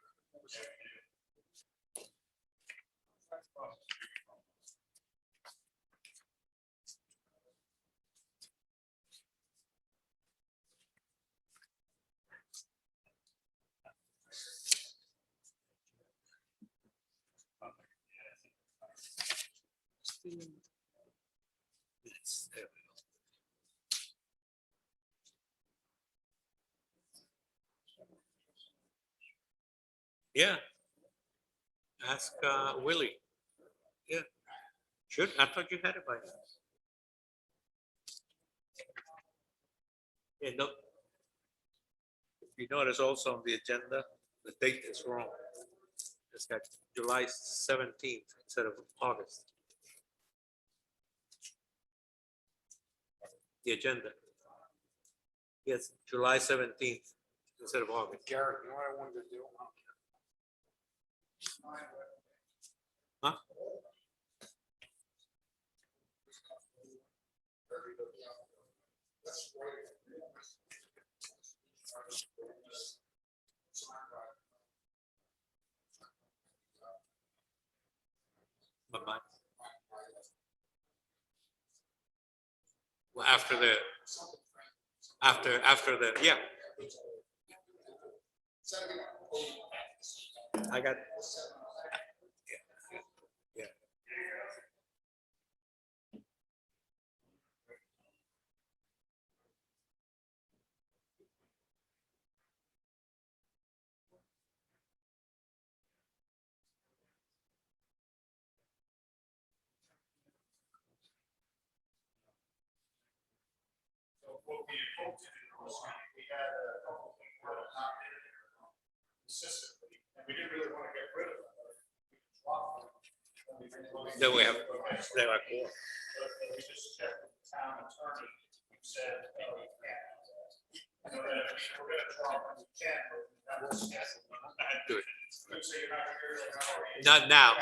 Yes, there we go. Yeah. Ask Willie. Yeah. Should, I thought you had it by now. Yeah, no. If you notice also on the agenda, the date is wrong. It's got July 17th instead of August. The agenda. Yes, July 17th instead of August. Garrett, you know what I wanted to do? Huh? Bye-bye. Well, after the, yeah. I got. Yeah. So what we had hoped to do was we had a couple of things that were not there consistently, and we didn't really want to get rid of them. We could drop them. Then we have, they are cool. But we just checked with the town attorney, who said, oh, we can't. You know, that we're gonna drop them, we can, but that will schedule. Good. Let's say you're not here, like, how are you? Not now.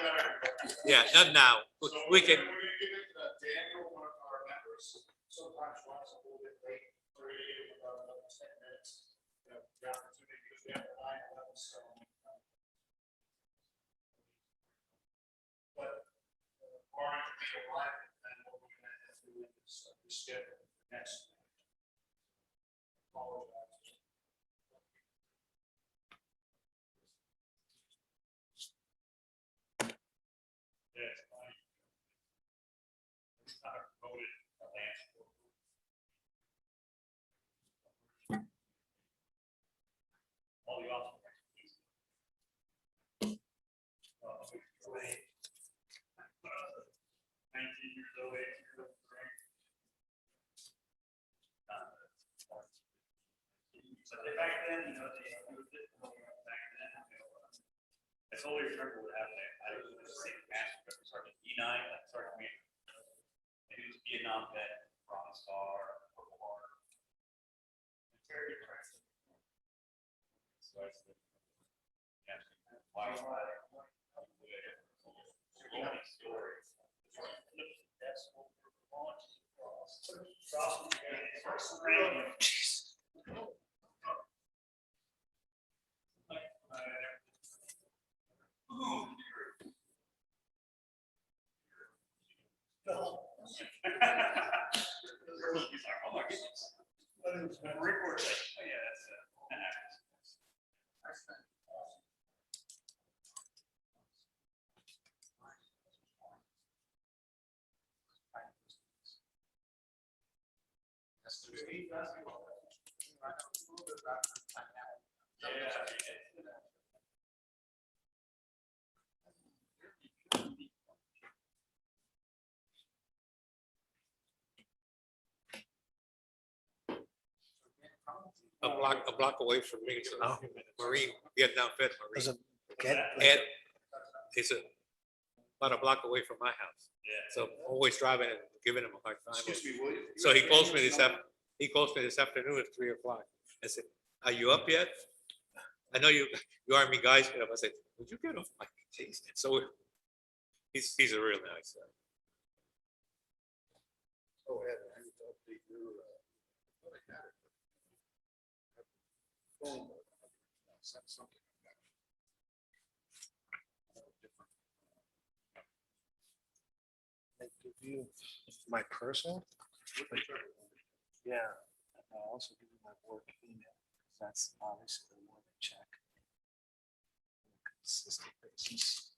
Yeah, not now. So We can, we're gonna give it to Daniel, one of our members, sometimes runs a little bit late, so we're gonna give him about another 10 minutes. You know, the opportunity, because we have a 9/11, so. But, barring the being alive, then what we're gonna have to do is reschedule the next. Apologize. Back then, you know, back then, I totally remember what happened. I was in the same match, Sergeant E9, like Sergeant Major. He was Vietnam vet, Bronze Star, Purple Heart. Very impressive. So I said, yeah, why? Stories. That's what we're launching. Jeez. Oh my goodness. Record. Yeah, that's A block away from me, so Marine, Vietnam vet Does Marine. it get, Ed, he's about a block away from my house. So I'm always driving and giving him a hard time. Excuse me, William. So he calls me this afternoon at 3 o'clock. I said, are you up yet? I know you Army guys get up. I said, would you get off my case? So he's a real nice guy. Go ahead. I need to update your, what I had it. Phone. Sent something. I give you my personal? Yeah, and I'll also give you my work email. That's obviously the one to check. On a consistent basis.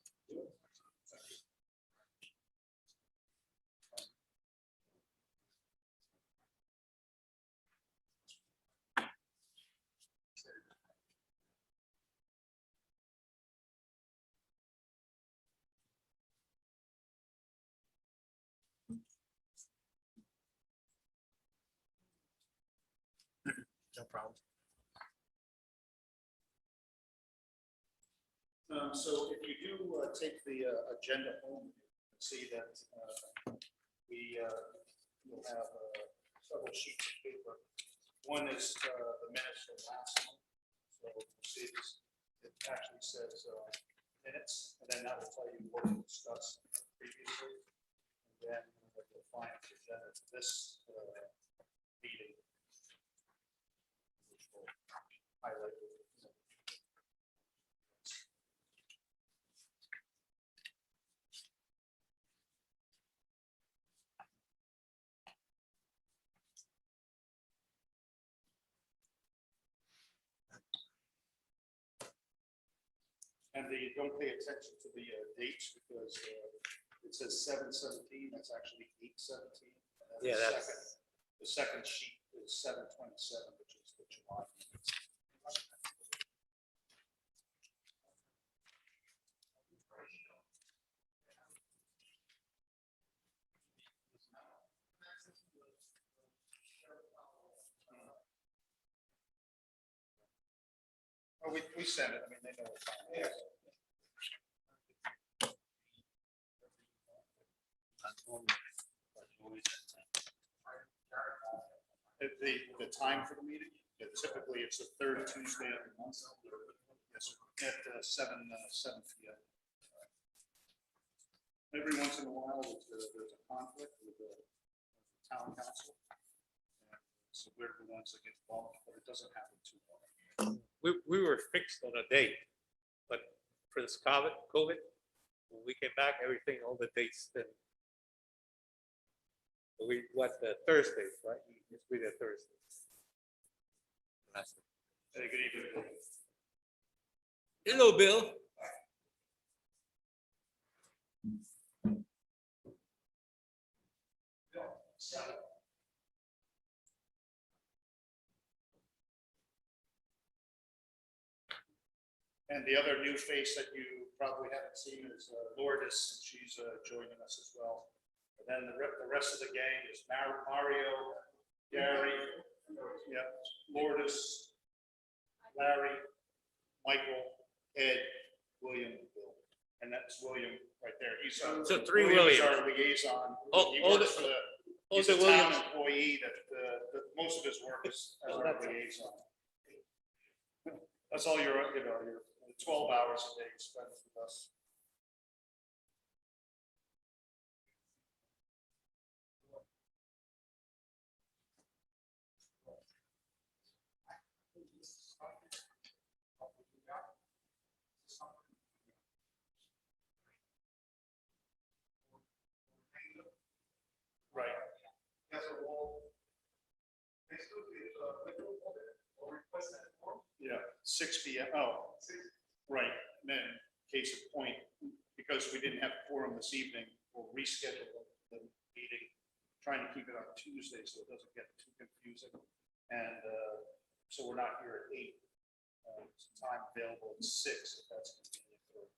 No problem. So if you do take the agenda home, you can see that we will have several sheets of paper. One is the minutes from last month. So you'll see it actually says minutes, and then that will tell you what we discussed previously. And then you'll find the agenda for this meeting, which will highlight. And don't pay attention to the dates because it says 7/17, that's actually 8/17. Yeah, that's. The second sheet is 7/27, which is the July. Oh, we sent it, I mean, they know it's fine. Yes. The time for the meeting, typically it's the third Tuesday of the month. Yes, sir. At 7 p.m. Every once in a while, there's a conflict with the town council. So we're the ones that get involved, but it doesn't happen too often. We were fixed on a date, but for this COVID, when we came back, everything, all the dates then. We, what, the Thursdays, right? It's be the Thursdays. Hey, good evening. Hello, Bill. And the other new face that you probably haven't seen is Lourdes. She's joining us as well. And then the rest of the gang is Mario, Gary, yeah, Lourdes, Larry, Michael, Ed, William, and Bill. And that's William right there. He's So three William is Williams. our liaison. Oh, He oh, works the- for the, oh, he's the a town Williams. employee that most of his work is as our liaison. That's all your 12 hours a day spent with us. Right. Yeah, 6 p.m. Oh, right. And then case in point, because we didn't have quorum this evening, we'll reschedule the meeting, trying to keep it on Tuesday so it doesn't get too confusing. And so we're not here at 8. Some time available at 6 if that's convenient.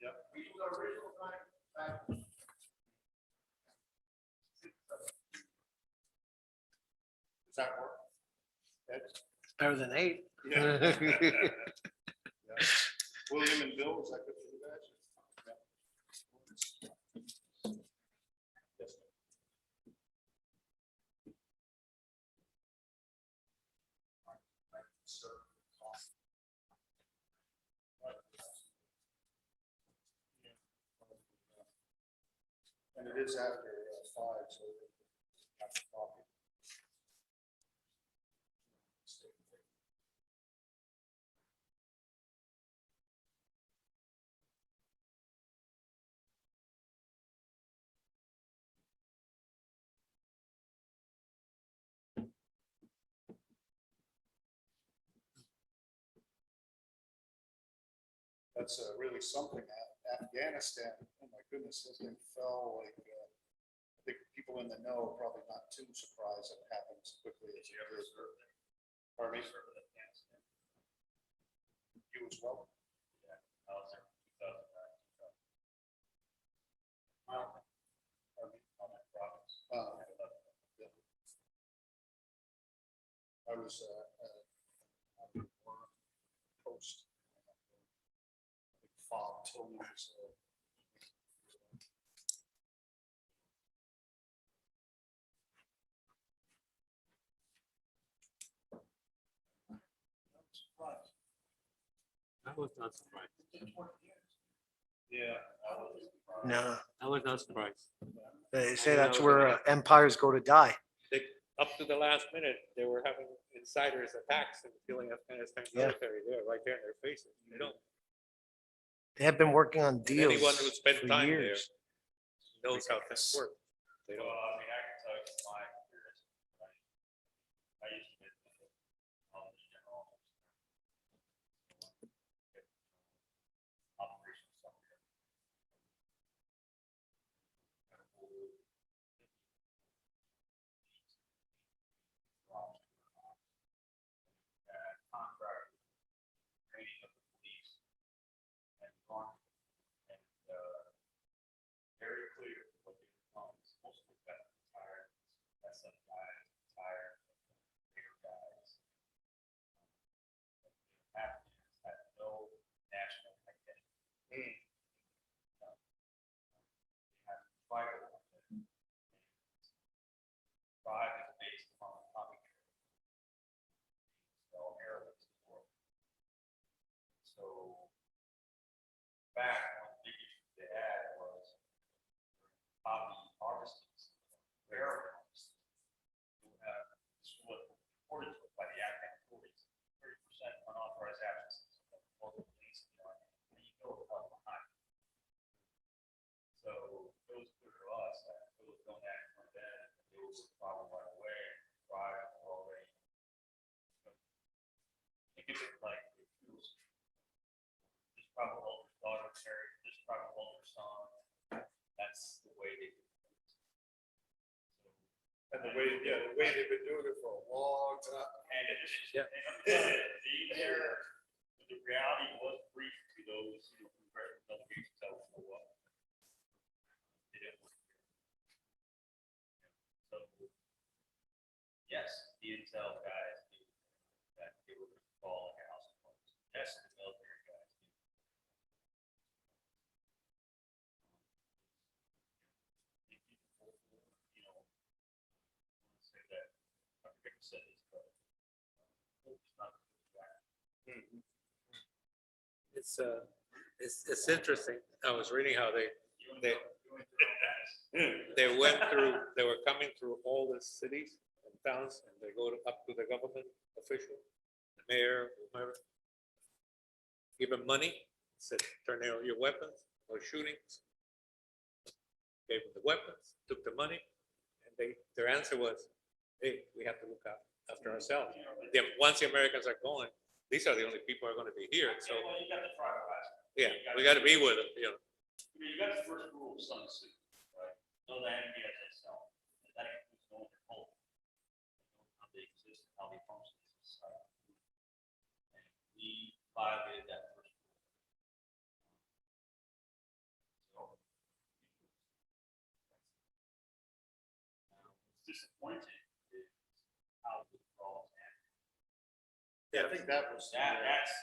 Yep. Does that work? Ed? Better than 8. Yeah. Yeah. William and Bill, is that good for you guys? Yeah. Yes. And it is after 5, so after coffee. That's really something. Afghanistan, oh my goodness, this thing fell like, I think people in the know are probably not too surprised that it happened as quickly as it did. Pardon me? You as well? I was post fog told me so. I was not surprised. Yeah. No, I was not surprised. they say that's where empires go to die. They, up to the last minute, they were having insiders attacks and killing Afghanistan Yeah. military there, right there in their faces. They don't. They have been working on And deals anyone who spent for time there years. knows how things work. They don't. Well, I mean, I can tell you from my experience. I used to be the general. Operations somewhere. Contract, training of the police, and gone, and very clear what the most of that entire SFI, entire bigger guys. Afghans had no national identity. They had tribal identity. Tribe is based on atomic. So Arabs in the world. So back one big issue they had was poppy harvesting, rare harvesting. You have this was reported to by the Afghan authorities, 30% unauthorized absences of local police in the army, and you know it's left behind. So those clear to us that those don't act from then, they will problem right away. Tribe already. Think of it like if you was this probably older daughter married, this probably older son. That's the way they And the way they've been doing it for a long time. And it's, Yeah. the reality was brief to those, congressional delegations that were for what. They didn't want to hear. So, yes, the intel guys knew that they were going to fall like a house of cards. Yes, the military guys knew. Say that, I forget who said this, but it's not It's interesting. I was reading how they they were coming through all the cities and towns, and they up to the government official, the mayor, whoever, give them money, said, turn in your weapons, no shootings. Gave them the weapons, took the money, and their answer was, hey, we have to look out after ourselves. Once the Americans are going, these are the only people who are going to be here, so, well, you got the tribal guys. yeah, we got to be with them, You got the first rule of Sun Tzu, right? Know the enemy as itself. And that includes knowing their culture. Knowing how they exist, how they function as a society. And we violated that first rule. So, now, what's disappointing is how the withdrawals happened. Yeah, I think that was. That's,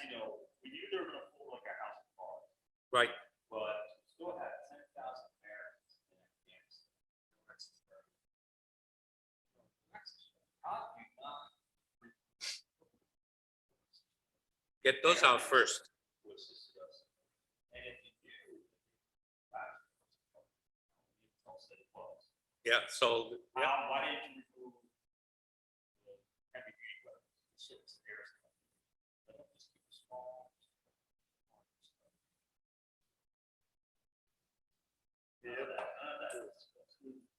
we knew they were gonna pull like a house of cards. right? But still had 10,000 Americans in Afghanistan. How do you not Get those out first. assist us? And if you do, said it was. Yeah, so, yeah, Why didn't you remove the heavy duty weapons? Ships, airs, just keep it small.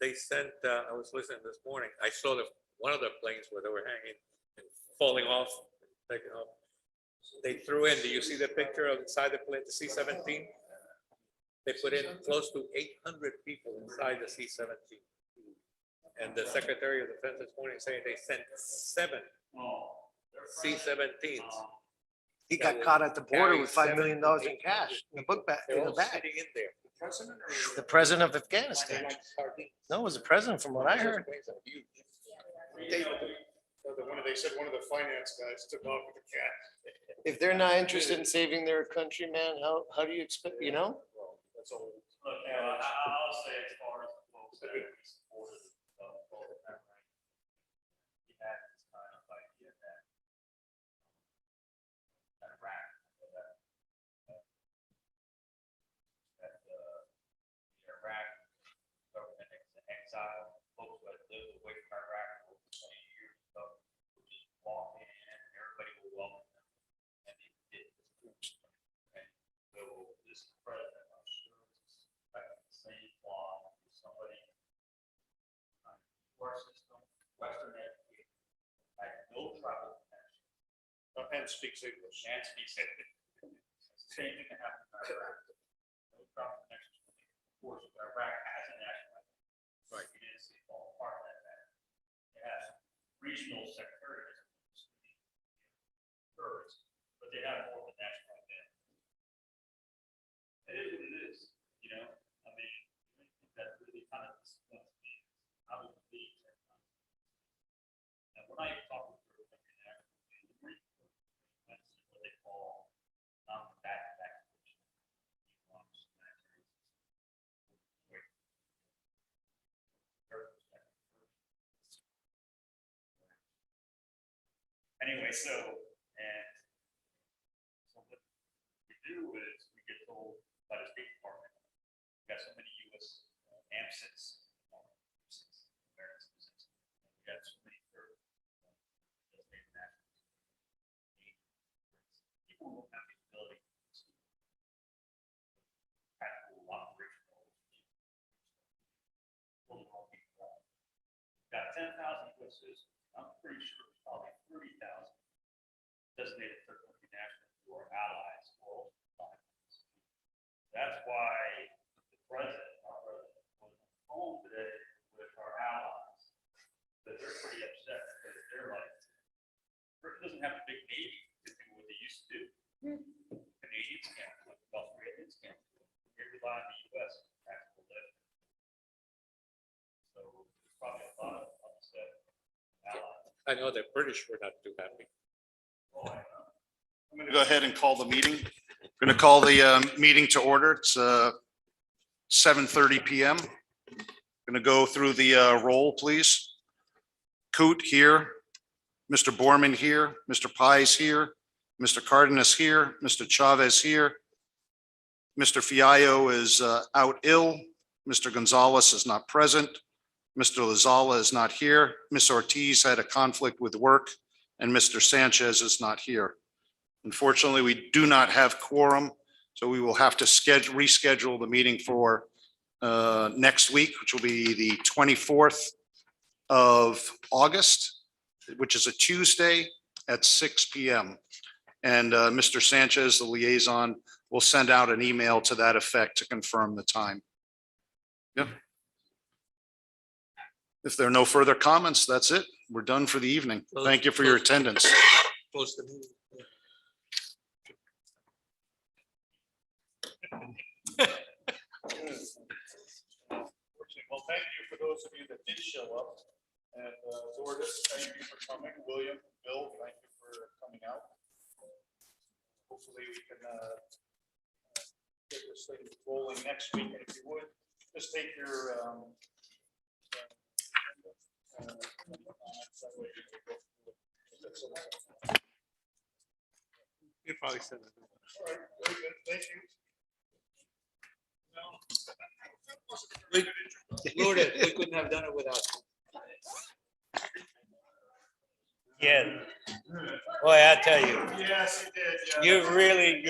they sent, I was listening this morning, I saw one of the planes where they were hanging and falling off, taking off. They threw in, do you see the picture of inside the plane, the C-17? They put in close to 800 people inside the C-17. And the Secretary of Defense this morning saying they sent 7 C-17s. He got caught at the border with $5 million in cash in the book bag, They're in the all bag. sitting in there. The president of Afghanistan. No, it was the president from what I heard. They said one of the finance guys took off with the cat. If they're not interested in saving their country, man, how do you expect, That's all. Look, I'll say as far as the folks that we supported, we had this kind of idea that Iraq, that the Iraq government exile, folks who had lived away from Iraq for over 20 years, so would just walk in and everybody would welcome them. And they did. And so this president, I'm sure, is expecting the same law for somebody our system, Western educated, had no tribal connection. And speaks English. And speaks English. Same thing that happened in Iraq. No tribal connections. Of course, Iraq has a national identity. Right. It is all part of that. It has regional sectarianism. But they have more of a national identity. It is what it is, I mean, that really kind of disappoints me. I would believe that. And when I talk with her, what they call back. Anyway, so what we do is we get told by the State Department, we got so many US AMSITs, we got so many people who have the ability to practical operational. Got 10,000 USs, I'm pretty sure it's probably 30,000 designated third country nationals who are allies or allies. That's why the president, our president, was on the phone today with our allies States can't. We rely on the US for practical living. So there's probably a lot of upset allies. I know the British were not too happy. I'm going to go ahead and call the meeting. Going to call the meeting to order. It's 7:30 PM. Going to go through the roll, please. Coot here, Mr. Borman here, Mr. Pies here, Mr. Cardenas here, Mr. Chavez here. Mr. Fiallo is out ill. Mr. Gonzalez is not present. Mr. Lazala is not here. Ms. Ortiz had a conflict with work, and Mr. Sanchez is not here. Unfortunately, we do not have quorum, so we will have to reschedule the meeting for next week, which will be the 24th of August, which is a Tuesday at 6 PM. And Mr. Sanchez, the liaison, will send out an email to that effect to confirm the time. Yep. If there are no further comments, that's it. We're done for the evening. Thank you for your attendance. Close the meeting. Well, thank you for those of you that did show up. And Lourdes, thank you for coming. William, Bill, thank you for coming out. Hopefully we can get this thing rolling next week. And if you would, just take your You probably said it. all right, very good. Thank you. Lourdes, we couldn't have done it without you. Yeah. Boy, I tell you, Yes, you did. Yeah. you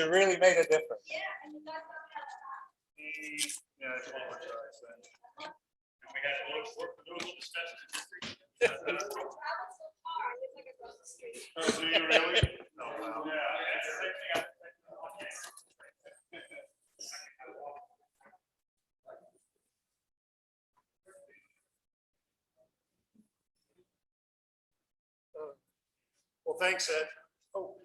really made a difference. Yeah, I apologize then. We had a little discussion. Oh, do you really? No, wow. Yeah, that's the same thing. Well, thanks, Ed. Oh.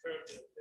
Thank you.